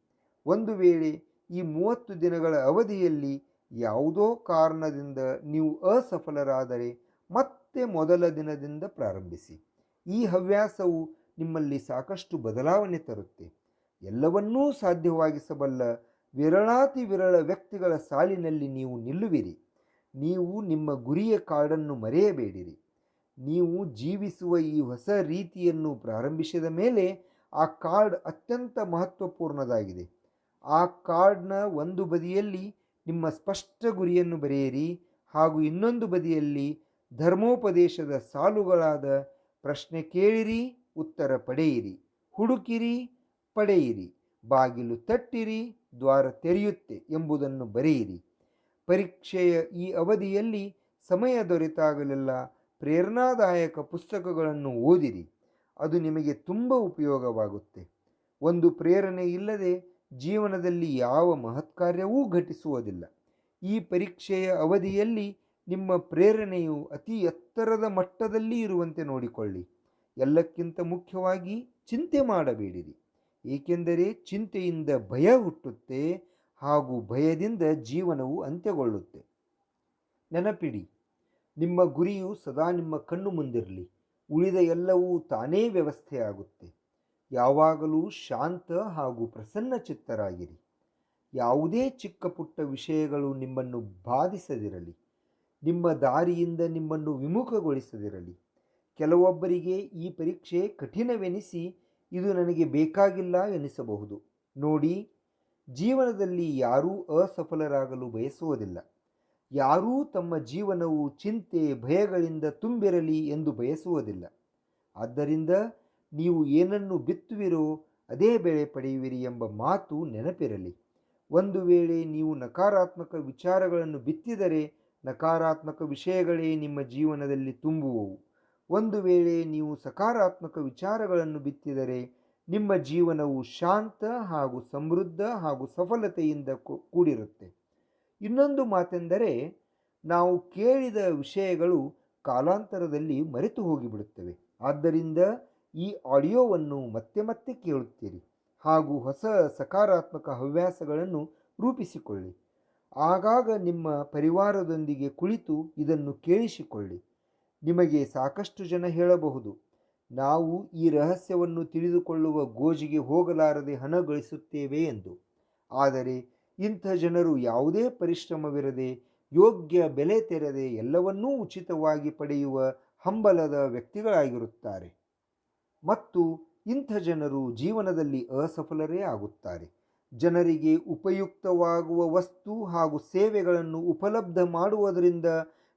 ಒಂದು ವೇಳೆ ಈ 30 ದಿನಗಳ ಅವಧಿಯಲ್ಲಿ ಯಾವುದೋ ಕಾರಣದಿಂದ ನೀವು ಅಸಫಲರಾದರೆ ಮತ್ತೆ ಮೊದಲ ದಿನದಿಂದ ಪ್ರಾರಂಭಿಸಿ. ಈ ಹವ್ಯಾಸವು ನಿಮ್ಮಲ್ಲಿ ಸಾಕಷ್ಟು ಬದಲಾವಣೆ ತರುತ್ತೆ. ಎಲ್ಲವನ್ನೂ ಸಾಧ್ಯವಾಗಿಸಬಲ್ಲ ವಿರಳಾತಿ ವಿರಳ ವ್ಯಕ್ತಿಗಳ ಸಾಲಿನಲ್ಲಿ ನೀವು ನಿಲ್ಲುವಿರಿ. ನೀವು ನಿಮ್ಮ ಗುರಿಯ ಕಾಡನ್ನು ಮರೆಯಬೇಡಿರಿ. ನೀವು ಜೀವಿಸುವ ಈ ಹೊಸ ರೀತಿಯನ್ನು ಪ್ರಾರಂಭಿಸಿದ ಮೇಲೆ ಆ ಕಾರ್ಡ್ ಅತ್ಯಂತ ಮಹತ್ವಪೂರ್ಣವಾಗಿದೆ. ಆ ಕಾರ್ಡ್ನ ಒಂದು ಬದಿಯಲ್ಲಿ ನಿಮ್ಮ ಸ್ಪಷ್ಟ ಗುರಿಯನ್ನು ಬರೆಯಿರಿ ಹಾಗೂ ಇನ್ನೊಂದು ಬದಿಯಲ್ಲಿ ಧರ್ಮೋಪದೇಶದ ಸಾಲುಗಳಾದ ಪ್ರಶ್ನೆ ಕೇಳಿರಿ, ಉತ್ತರ ಪಡೆಯಿರಿ, ಹುಡುಕಿರಿ, ಪಡೆಯಿರಿ, ಬಾಗಿಲು ತಟ್ಟಿರಿ, ದ್ವಾರ ತೆರೆಯುತ್ತೆ ಎಂಬುದನ್ನು ಬರೆಯಿರಿ. ಪರೀಕ್ಷೆಯ ಈ ಅವಧಿಯಲ್ಲಿ ಸಮಯ ದೊರೆತಾಗಲೆಲ್ಲ ಪ್ರೇರಣಾದಾಯಕ ಪುಸ್ತಕಗಳನ್ನು ಓದಿರಿ. ಅದು ನಿಮಗೆ ತುಂಬ ಉಪಯೋಗವಾಗುತ್ತೆ. ಒಂದು ಪ್ರೇರಣೆ ಇಲ್ಲದೆ ಜೀವನದಲ್ಲಿ ಯಾವ ಮಹತ್ಕಾರ್ಯವೂ ಘಟಿಸುವುದಿಲ್ಲ. ಈ ಪರೀಕ್ಷೆಯ ಅವಧಿಯಲ್ಲಿ ನಿಮ್ಮ ಪ್ರೇರಣೆಯು ಅತಿ ಎತ್ತರದ ಮಟ್ಟದಲ್ಲಿ ಇರುವಂತೆ ನೋಡಿಕೊಳ್ಳಿ. ಎಲ್ಲಕ್ಕಿಂತ ಮುಖ್ಯವಾಗಿ ಚಿಂತೆ ಮಾಡಬೇಡಿರಿ, ಏಕೆಂದರೆ ಚಿಂತೆಯಿಂದ ಭಯ ಹುಟ್ಟುತ್ತೆ ಹಾಗೂ ಭಯದಿಂದ ಜೀವನವು ಅಂತ್ಯಗೊಳ್ಳುತ್ತೆ. ನೆನಪಿಡಿ, ನಿಮ್ಮ ಗುರಿಯು ಸದಾ ನಿಮ್ಮ ಕಣ್ಣು ಮುಂದಿರಲಿ. ಉಳಿದ ಎಲ್ಲವೂ ತಾನೇ ವ್ಯವಸ್ಥೆಯಾಗುತ್ತೆ. ಯಾವಾಗಲೂ ಶಾಂತ ಹಾಗೂ ಪ್ರಸನ್ನ ಚಿತ್ತರಾಗಿರಿ. ಯಾವುದೇ ಚಿಕ್ಕ ಪುಟ್ಟ ವಿಷಯಗಳು ನಿಮ್ಮನ್ನು ಬಾಧಿಸದಿರಲಿ. ನಿಮ್ಮ ದಾರಿಯಿಂದ ನಿಮ್ಮನ್ನು ವಿಮುಖಗೊಳಿಸದಿರಲಿ. ಕೆಲವೊಬ್ಬರಿಗೆ ಈ ಪರೀಕ್ಷೆ ಕಠಿಣವೆನಿಸಿ ಇದು ನನಗೆ ಬೇಕಾಗಿಲ್ಲ ಎನಿಸಬಹುದು. ನೋಡಿ, ಜೀವನದಲ್ಲಿ ಯಾರೂ ಅಸಫಲರಾಗಲು ಬಯಸುವುದಿಲ್ಲ. ಯಾರೂ ತಮ್ಮ ಜೀವನವು ಚಿಂತೆ ಭಯಗಳಿಂದ ತುಂಬಿರಲಿ ಎಂದು ಬಯಸುವುದಿಲ್ಲ. ಆದ್ದರಿಂದ ನೀವು ಏನನ್ನು ಬಿತ್ತುವಿರೋ ಅದೇ ಬೆಳೆ ಪಡೆಯುವಿರಿ ಎಂಬ ಮಾತು ನೆನಪಿರಲಿ. ಒಂದು ವೇಳೆ ನೀವು ನಕಾರಾತ್ಮಕ ವಿಚಾರಗಳನ್ನು ಬಿತ್ತಿದರೆ ನಕಾರಾತ್ಮಕ ವಿಷಯಗಳೇ ನಿಮ್ಮ ಜೀವನದಲ್ಲಿ ತುಂಬುವವು. ಒಂದು ವೇಳೆ ನೀವು ಸಕಾರಾತ್ಮಕ ವಿಚಾರಗಳನ್ನು ಬಿತ್ತಿದರೆ ನಿಮ್ಮ ಜೀವನವು ಶಾಂತ ಹಾಗೂ ಸಮೃದ್ಧ ಹಾಗೂ ಸಫಲತೆಯಿಂದ ಕೂಡಿರುತ್ತೆ. ಇನ್ನೊಂದು ಮಾತೆಂದರೆ, ನಾವು ಕೇಳಿದ ವಿಷಯಗಳು ಕಾಲಾಂತರದಲ್ಲಿ ಮರೆತು ಹೋಗಿಬಿಡುತ್ತವೆ. ಆದ್ದರಿಂದ ಈ ಆಡಿಯೋವನ್ನು ಮತ್ತೆ ಮತ್ತೆ ಕೇಳುತ್ತೀರಿ ಹಾಗೂ ಹೊಸ ಸಕಾರಾತ್ಮಕ ಹವ್ಯಾಸಗಳನ್ನು ರೂಪಿಸಿಕೊಳ್ಳಿ. ಆಗಾಗ ನಿಮ್ಮ ಪರಿವಾರದೊಂದಿಗೆ ಕುಳಿತು ಇದನ್ನು ಕೇಳಿಸಿಕೊಳ್ಳಿ. ನಿಮಗೆ ಸಾಕಷ್ಟು ಜನ ಹೇಳಬಹುದು, ನಾವು ಈ ರಹಸ್ಯವನ್ನು ತಿಳಿದುಕೊಳ್ಳುವ ಗೋಜಿಗೆ ಹೋಗಲಾರದೆ ಹಣ ಗಳಿಸುತ್ತೇವೆ ಎಂದು. ಆದರೆ ಇಂಥ ಜನರು ಯಾವುದೇ ಪರಿಶ್ರಮವಿರದೆ, ಯೋಗ್ಯ ಬೆಲೆ ತೆರೆದೆ ಎಲ್ಲವನ್ನೂ ಉಚಿತವಾಗಿ ಪಡೆಯುವ ಹಂಬಲದ ವ್ಯಕ್ತಿಗಳಾಗಿರುತ್ತಾರೆ. ಮತ್ತು ಇಂಥ ಜನರು ಜೀವನದಲ್ಲಿ ಅಸಫಲರೇ ಆಗುತ್ತಾರೆ. ಜನರಿಗೆ ಉಪಯುಕ್ತವಾಗುವ ವಸ್ತು ಹಾಗೂ ಸೇವೆಗಳನ್ನು ಉಪಲಬ್ಧ ಮಾಡುವುದರಿಂದ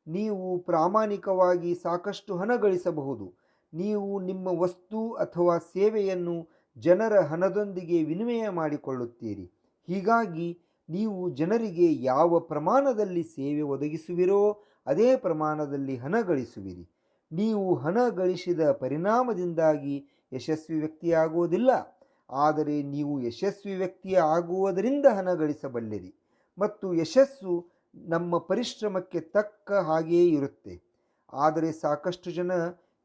ನೀವು ಪ್ರಾಮಾಣಿಕವಾಗಿ ಸಾಕಷ್ಟು ಹಣ ಗಳಿಸಬಹುದು. ನೀವು ನಿಮ್ಮ ವಸ್ತು ಅಥವಾ ಸೇವೆಯನ್ನು ಜನರ ಹಣದೊಂದಿಗೆ ವಿನಿಮಯ ಮಾಡಿಕೊಳ್ಳುತ್ತೀರಿ. ಹೀಗಾಗಿ ನೀವು ಜನರಿಗೆ ಯಾವ ಪ್ರಮಾಣದಲ್ಲಿ ಸೇವೆ ಒದಗಿಸುವಿರೋ ಅದೇ ಪ್ರಮಾಣದಲ್ಲಿ ಹಣ ಗಳಿಸುವಿರಿ. ನೀವು ಹಣ ಗಳಿಸಿದ ಪರಿಣಾಮದಿಂದಾಗಿ ಯಶಸ್ವಿ ವ್ಯಕ್ತಿಯಾಗುವುದಿಲ್ಲ, ಆದರೆ ನೀವು ಯಶಸ್ವಿ ವ್ಯಕ್ತಿಯ ಆಗುವುದರಿಂದ ಹಣ ಗಳಿಸಬಲ್ಲಿರಿ. ಮತ್ತು ಯಶಸ್ಸು ನಮ್ಮ ಪರಿಶ್ರಮಕ್ಕೆ ತಕ್ಕ ಹಾಗೆಯೇ ಇರುತ್ತೆ. ಆದರೆ ಸಾಕಷ್ಟು ಜನ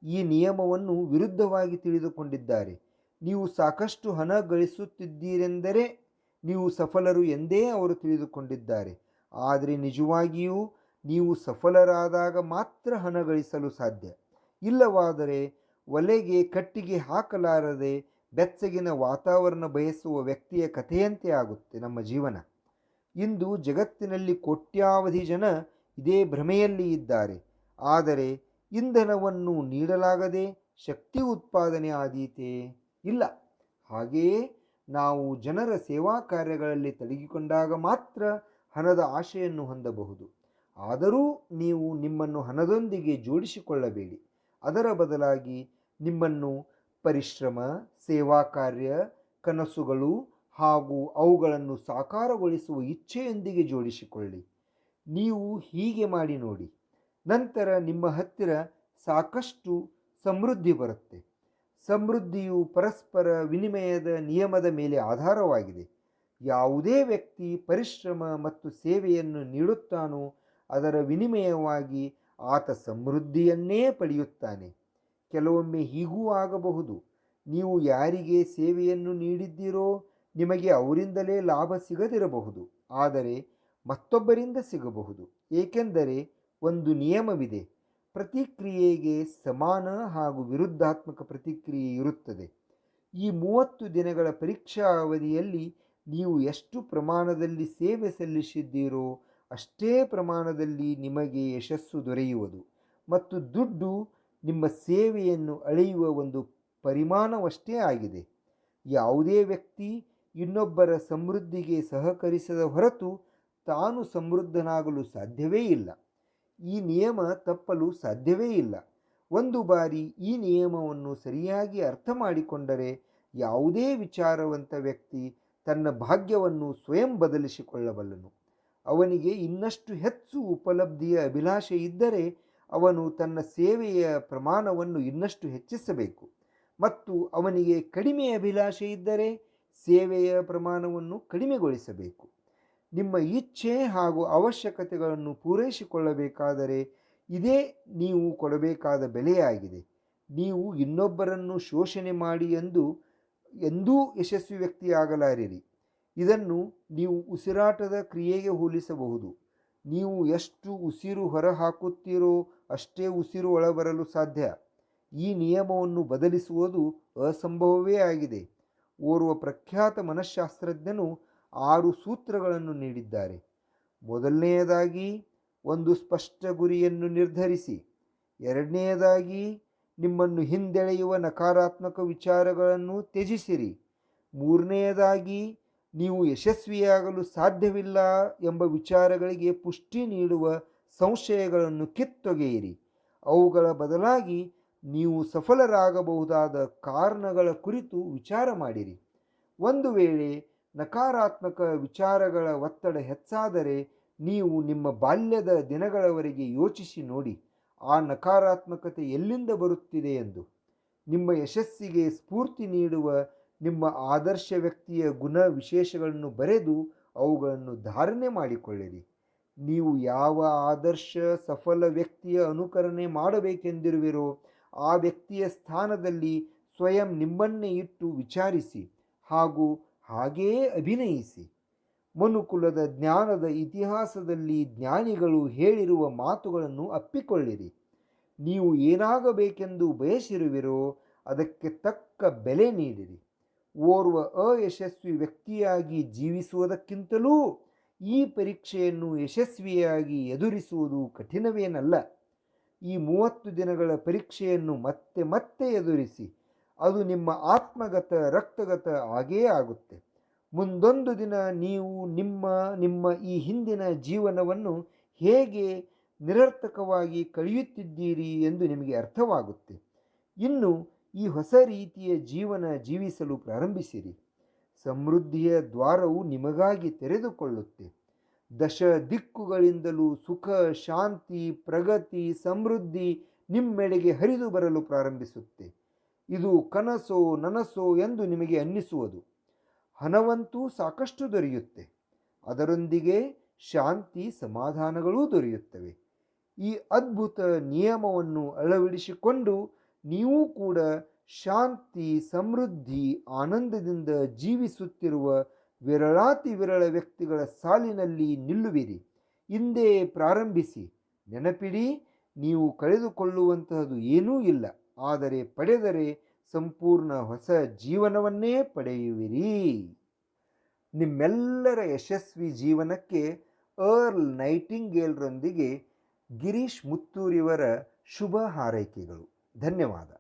ಈ ನಿಯಮವನ್ನು ವಿರುದ್ಧವಾಗಿ ತಿಳಿದುಕೊಂಡಿದ್ದಾರೆ. ನೀವು ಸಾಕಷ್ಟು ಹಣ ಗಳಿಸುತ್ತಿದ್ದೀರೆಂದರೆ ನೀವು ಸಫಲರು ಎಂದೇ ಅವರು ತಿಳಿದುಕೊಂಡಿದ್ದಾರೆ. ಆದರೆ ನಿಜವಾಗಿಯೂ ನೀವು ಸಫಲರಾದಾಗ ಮಾತ್ರ ಹಣ ಗಳಿಸಲು ಸಾಧ್ಯ. ಇಲ್ಲವಾದರೆ ಒಲೆಗೆ ಕಟ್ಟಿಗೆ ಹಾಕಲಾರದೆ ಬೆಚ್ಚಗಿನ ವಾತಾವರಣ ಬಯಸುವ ವ್ಯಕ್ತಿಯ ಕಥೆಯಂತೆ ಆಗುತ್ತೆ ನಮ್ಮ ಜೀವನ. ಇಂದು ಜಗತ್ತಿನಲ್ಲಿ ಕೋಟ್ಯಾವಧಿ ಜನ ಇದೇ ಭ್ರಮೆಯಲ್ಲಿ ಇದ್ದಾರೆ. ಆದರೆ ಇಂಧನವನ್ನು ನೀಡಲಾಗದೆ ಶಕ್ತಿ ಉತ್ಪಾದನೆ ಆದೀತೆ? ಇಲ್ಲ. ಹಾಗೆಯೇ ನಾವು ಜನರ ಸೇವಾ ಕಾರ್ಯಗಳಲ್ಲಿ ತೊಡಗಿಕೊಂಡಾಗ ಮಾತ್ರ ಹಣದ ಆಶೆಯನ್ನು ಹೊಂದಬಹುದು. ಆದರೂ ನೀವು ನಿಮ್ಮನ್ನು ಹಣದೊಂದಿಗೆ ಜೋಡಿಸಿಕೊಳ್ಳಬೇಡಿ. ಅದರ ಬದಲಾಗಿ ನಿಮ್ಮನ್ನು ಪರಿಶ್ರಮ, ಸೇವಾ ಕಾರ್ಯ, ಕನಸುಗಳು ಹಾಗೂ ಅವುಗಳನ್ನು ಸಾಕಾರಗೊಳಿಸುವ ಇಚ್ಛೆಯೊಂದಿಗೆ ಜೋಡಿಸಿಕೊಳ್ಳಿ. ನೀವು ಹೀಗೆ ಮಾಡಿ ನೋಡಿ, ನಂತರ ನಿಮ್ಮ ಹತ್ತಿರ ಸಾಕಷ್ಟು ಸಮೃದ್ಧಿ ಬರುತ್ತೆ. ಸಮೃದ್ಧಿಯು ಪರಸ್ಪರ ವಿನಿಮಯದ ನಿಯಮದ ಮೇಲೆ ಆಧಾರವಾಗಿದೆ. ಯಾವುದೇ ವ್ಯಕ್ತಿ ಪರಿಶ್ರಮ ಮತ್ತು ಸೇವೆಯನ್ನು ನೀಡುತ್ತಾನೋ ಅದರ ವಿನಿಮಯವಾಗಿ ಆತ ಸಮೃದ್ಧಿಯನ್ನೇ ಪಡೆಯುತ್ತಾನೆ. ಕೆಲವೊಮ್ಮೆ ಹೀಗೂ ಆಗಬಹುದು, ನೀವು ಯಾರಿಗೆ ಸೇವೆಯನ್ನು ನೀಡಿದ್ದೀರೋ ನಿಮಗೆ ಅವರಿಂದಲೇ ಲಾಭ ಸಿಗದಿರಬಹುದು, ಆದರೆ ಮತ್ತೊಬ್ಬರಿಂದ ಸಿಗಬಹುದು. ಏಕೆಂದರೆ ಒಂದು ನಿಯಮವಿದೆ, ಪ್ರತಿಕ್ರಿಯೆಗೆ ಸಮಾನ ಹಾಗೂ ವಿರುದ್ಧಾತ್ಮಕ ಪ್ರತಿಕ್ರಿಯೆ ಇರುತ್ತದೆ. ಈ 30 ದಿನಗಳ ಪರೀಕ್ಷಾ ಅವಧಿಯಲ್ಲಿ ನೀವು ಎಷ್ಟು ಪ್ರಮಾಣದಲ್ಲಿ ಸೇವೆ ಸಲ್ಲಿಸಿದ್ದೀರೋ ಅಷ್ಟೇ ಪ್ರಮಾಣದಲ್ಲಿ ನಿಮಗೆ ಯಶಸ್ಸು ದೊರೆಯುವುದು. ಮತ್ತು ದುಡ್ಡು ನಿಮ್ಮ ಸೇವೆಯನ್ನು ಅಳೆಯುವ ಒಂದು ಪರಿಮಾಣವಷ್ಟೇ ಆಗಿದೆ. ಯಾವುದೇ ವ್ಯಕ್ತಿ ಇನ್ನೊಬ್ಬರ ಸಮೃದ್ಧಿಗೆ ಸಹಕರಿಸದ ಹೊರತು ತಾನು ಸಮೃದ್ಧನಾಗಲು ಸಾಧ್ಯವೇ ಇಲ್ಲ. ಈ ನಿಯಮ ತಪ್ಪಲು ಸಾಧ್ಯವೇ ಇಲ್ಲ. ಒಂದು ಬಾರಿ ಈ ನಿಯಮವನ್ನು ಸರಿಯಾಗಿ ಅರ್ಥ ಮಾಡಿಕೊಂಡರೆ ಯಾವುದೇ ವಿಚಾರವಂತ ವ್ಯಕ್ತಿ ತನ್ನ ಭಾಗ್ಯವನ್ನು ಸ್ವಯಂ ಬದಲಿಸಿಕೊಳ್ಳಬಲ್ಲನು. ಅವನಿಗೆ ಇನ್ನಷ್ಟು ಹೆಚ್ಚು ಉಪಲಬ್ಧಿಯ ಅಭಿಲಾಷೆ ಇದ್ದರೆ ಅವನು ತನ್ನ ಸೇವೆಯ ಪ್ರಮಾಣವನ್ನು ಇನ್ನಷ್ಟು ಹೆಚ್ಚಿಸಬೇಕು. ಮತ್ತು ಅವನಿಗೆ ಕಡಿಮೆ ಅಭಿಲಾಷೆ ಇದ್ದರೆ ಸೇವೆಯ ಪ್ರಮಾಣವನ್ನು ಕಡಿಮೆಗೊಳಿಸಬೇಕು. ನಿಮ್ಮ ಇಚ್ಛೆ ಹಾಗೂ ಅವಶ್ಯಕತೆಗಳನ್ನು ಪೂರೈಸಿಕೊಳ್ಳಬೇಕಾದರೆ ಇದೇ ನೀವು ಕೊಡಬೇಕಾದ ಬೆಲೆಯಾಗಿದೆ. ನೀವು ಇನ್ನೊಬ್ಬರನ್ನು ಶೋಷಣೆ ಮಾಡಿ ಎಂದೂ ಯಶಸ್ವಿ ವ್ಯಕ್ತಿಯಾಗಲಾರಿರಿ. ಇದನ್ನು ನೀವು ಉಸಿರಾಟದ ಕ್ರಿಯೆಗೆ ಹೋಲಿಸಬಹುದು. ನೀವು ಎಷ್ಟು ಉಸಿರು ಹೊರಹಾಕುತ್ತೀರೋ ಅಷ್ಟೇ ಉಸಿರು ಒಳಬರಲು ಸಾಧ್ಯ. ಈ ನಿಯಮವನ್ನು ಬದಲಿಸುವುದು ಅಸಂಭವವೇ ಆಗಿದೆ. ಓರ್ವ ಪ್ರಖ್ಯಾತ ಮನಃಶಾಸ್ತ್ರಜ್ಞನು 6 ಸೂತ್ರಗಳನ್ನು ನೀಡಿದ್ದಾರೆ. ಮೊದಲನೆಯದಾಗಿ, ಒಂದು ಸ್ಪಷ್ಟ ಗುರಿಯನ್ನು ನಿರ್ಧರಿಸಿ. ಎರಡನೆಯದಾಗಿ, ನಿಮ್ಮನ್ನು ಹಿಂದೆಳೆಯುವ ನಕಾರಾತ್ಮಕ ವಿಚಾರಗಳನ್ನು ತ್ಯಜಿಸಿರಿ. ಮೂರನೆಯದಾಗಿ, ನೀವು ಯಶಸ್ವಿಯಾಗಲು ಸಾಧ್ಯವಿಲ್ಲ ಎಂಬ ವಿಚಾರಗಳಿಗೆ ಪುಷ್ಟಿ ನೀಡುವ ಸಂಶಯಗಳನ್ನು ಕಿತ್ತೊಗೆಯಿರಿ. ಅವುಗಳ ಬದಲಾಗಿ ನೀವು ಸಫಲರಾಗಬಹುದಾದ ಕಾರಣಗಳ ಕುರಿತು ವಿಚಾರ ಮಾಡಿರಿ. ಒಂದು ವೇಳೆ ನಕಾರಾತ್ಮಕ ವಿಚಾರಗಳ ಒತ್ತಡ ಹೆಚ್ಚಾದರೆ ನೀವು ನಿಮ್ಮ ಬಾಲ್ಯದ ದಿನಗಳವರೆಗೆ ಯೋಚಿಸಿ ನೋಡಿ, ಆ ನಕಾರಾತ್ಮಕತೆ ಎಲ್ಲಿಂದ ಬರುತ್ತಿದೆ ಎಂದು. ನಿಮ್ಮ ಯಶಸ್ಸಿಗೆ ಸ್ಫೂರ್ತಿ ನೀಡುವ ನಿಮ್ಮ ಆದರ್ಶ ವ್ಯಕ್ತಿಯ ಗುಣ ವಿಶೇಷಗಳನ್ನು ಬರೆದು ಅವುಗಳನ್ನು ಧಾರಣೆ ಮಾಡಿಕೊಳ್ಳಿರಿ. ನೀವು ಯಾವ ಆದರ್ಶ ಸಫಲ ವ್ಯಕ್ತಿಯ ಅನುಕರಣೆ ಮಾಡಬೇಕೆಂದಿರುವಿರೋ ಆ ವ್ಯಕ್ತಿಯ ಸ್ಥಾನದಲ್ಲಿ ಸ್ವಯಂ ನಿಮ್ಮನ್ನೇ ಇಟ್ಟು ವಿಚಾರಿಸಿ ಹಾಗೂ ಹಾಗೆಯೇ ಅಭಿನಯಿಸಿ. ಮನುಕುಲದ ಜ್ಞಾನದ ಇತಿಹಾಸದಲ್ಲಿ ಜ್ಞಾನಿಗಳು ಹೇಳಿರುವ ಮಾತುಗಳನ್ನು ಅಪ್ಪಿಕೊಳ್ಳಿರಿ. ನೀವು ಏನಾಗಬೇಕೆಂದು ಬಯಸಿರುವಿರೋ ಅದಕ್ಕೆ ತಕ್ಕ ಬೆಲೆ ನೀಡಿರಿ. ಓರ್ವ ಅಯಶಸ್ವಿ ವ್ಯಕ್ತಿಯಾಗಿ ಜೀವಿಸುವುದಕ್ಕಿಂತಲೂ ಈ ಪರೀಕ್ಷೆಯನ್ನು ಯಶಸ್ವಿಯಾಗಿ ಎದುರಿಸುವುದು ಕಠಿಣವೇನಲ್ಲ. ಈ 30 ದಿನಗಳ ಪರೀಕ್ಷೆಯನ್ನು ಮತ್ತೆ ಮತ್ತೆ ಎದುರಿಸಿ. ಅದು ನಿಮ್ಮ ಆತ್ಮಗತ ರಕ್ತಗತ ಆಗೇ ಆಗುತ್ತೆ. ಮುಂದೊಂದು ದಿನ ನೀವು ನಿಮ್ಮ ಈ ಹಿಂದಿನ ಜೀವನವನ್ನು ಹೇಗೆ ನಿರರ್ಥಕವಾಗಿ ಕಳೆಯುತ್ತಿದ್ದೀರಿ ಎಂದು ನಿಮಗೆ ಅರ್ಥವಾಗುತ್ತೆ. ಇನ್ನು ಈ ಹೊಸ ರೀತಿಯ ಜೀವನ ಜೀವಿಸಲು ಪ್ರಾರಂಭಿಸಿರಿ. ಸಮೃದ್ಧಿಯ ದ್ವಾರವು ನಿಮಗಾಗಿ ತೆರೆದುಕೊಳ್ಳುತ್ತೆ. ದಶ ದಿಕ್ಕುಗಳಿಂದಲೂ ಸುಖ, ಶಾಂತಿ, ಪ್ರಗತಿ, ಸಮೃದ್ಧಿ ನಿಮ್ಮೆಡೆಗೆ ಹರಿದು ಬರಲು ಪ್ರಾರಂಭಿಸುತ್ತೆ. ಇದು ಕನಸೋ ನನಸೋ ಎಂದು ನಿಮಗೆ ಅನ್ನಿಸುವುದು. ಹಣವಂತೂ ಸಾಕಷ್ಟು ದೊರೆಯುತ್ತೆ. ಅದರೊಂದಿಗೆ ಶಾಂತಿ, ಸಮಾಧಾನಗಳೂ ದೊರೆಯುತ್ತವೆ. ಈ ಅದ್ಭುತ ನಿಯಮವನ್ನು ಅಳವಡಿಸಿಕೊಂಡು ನೀವು ಕೂಡ ಶಾಂತಿ, ಸಮೃದ್ಧಿ, ಆನಂದದಿಂದ ಜೀವಿಸುತ್ತಿರುವ ವಿರಳಾತಿ ವಿರಳ ವ್ಯಕ್ತಿಗಳ ಸಾಲಿನಲ್ಲಿ ನಿಲ್ಲುವಿರಿ. ಇಂದೇ ಪ್ರಾರಂಭಿಸಿ. ನೆನಪಿಡಿ, ನೀವು ಕಳೆದುಕೊಳ್ಳುವಂತಹದ್ದು ಏನೂ ಇಲ್ಲ. ಆದರೆ ಪಡೆದರೆ ಸಂಪೂರ್ಣ ಹೊಸ ಜೀವನವನ್ನೇ ಪಡೆಯುವಿರಿ. ನಿಮ್ಮೆಲ್ಲರ ಯಶಸ್ವಿ ಜೀವನಕ್ಕೆ ಅರ್ಲ್ ನೈಟಿಂಗೇಲ್ರೊಂದಿಗೆ ಗಿರೀಶ್ ಮುತ್ತೂರಿಯವರ ಶುಭ ಹಾರೈಕೆಗಳು. ಧನ್ಯವಾದ.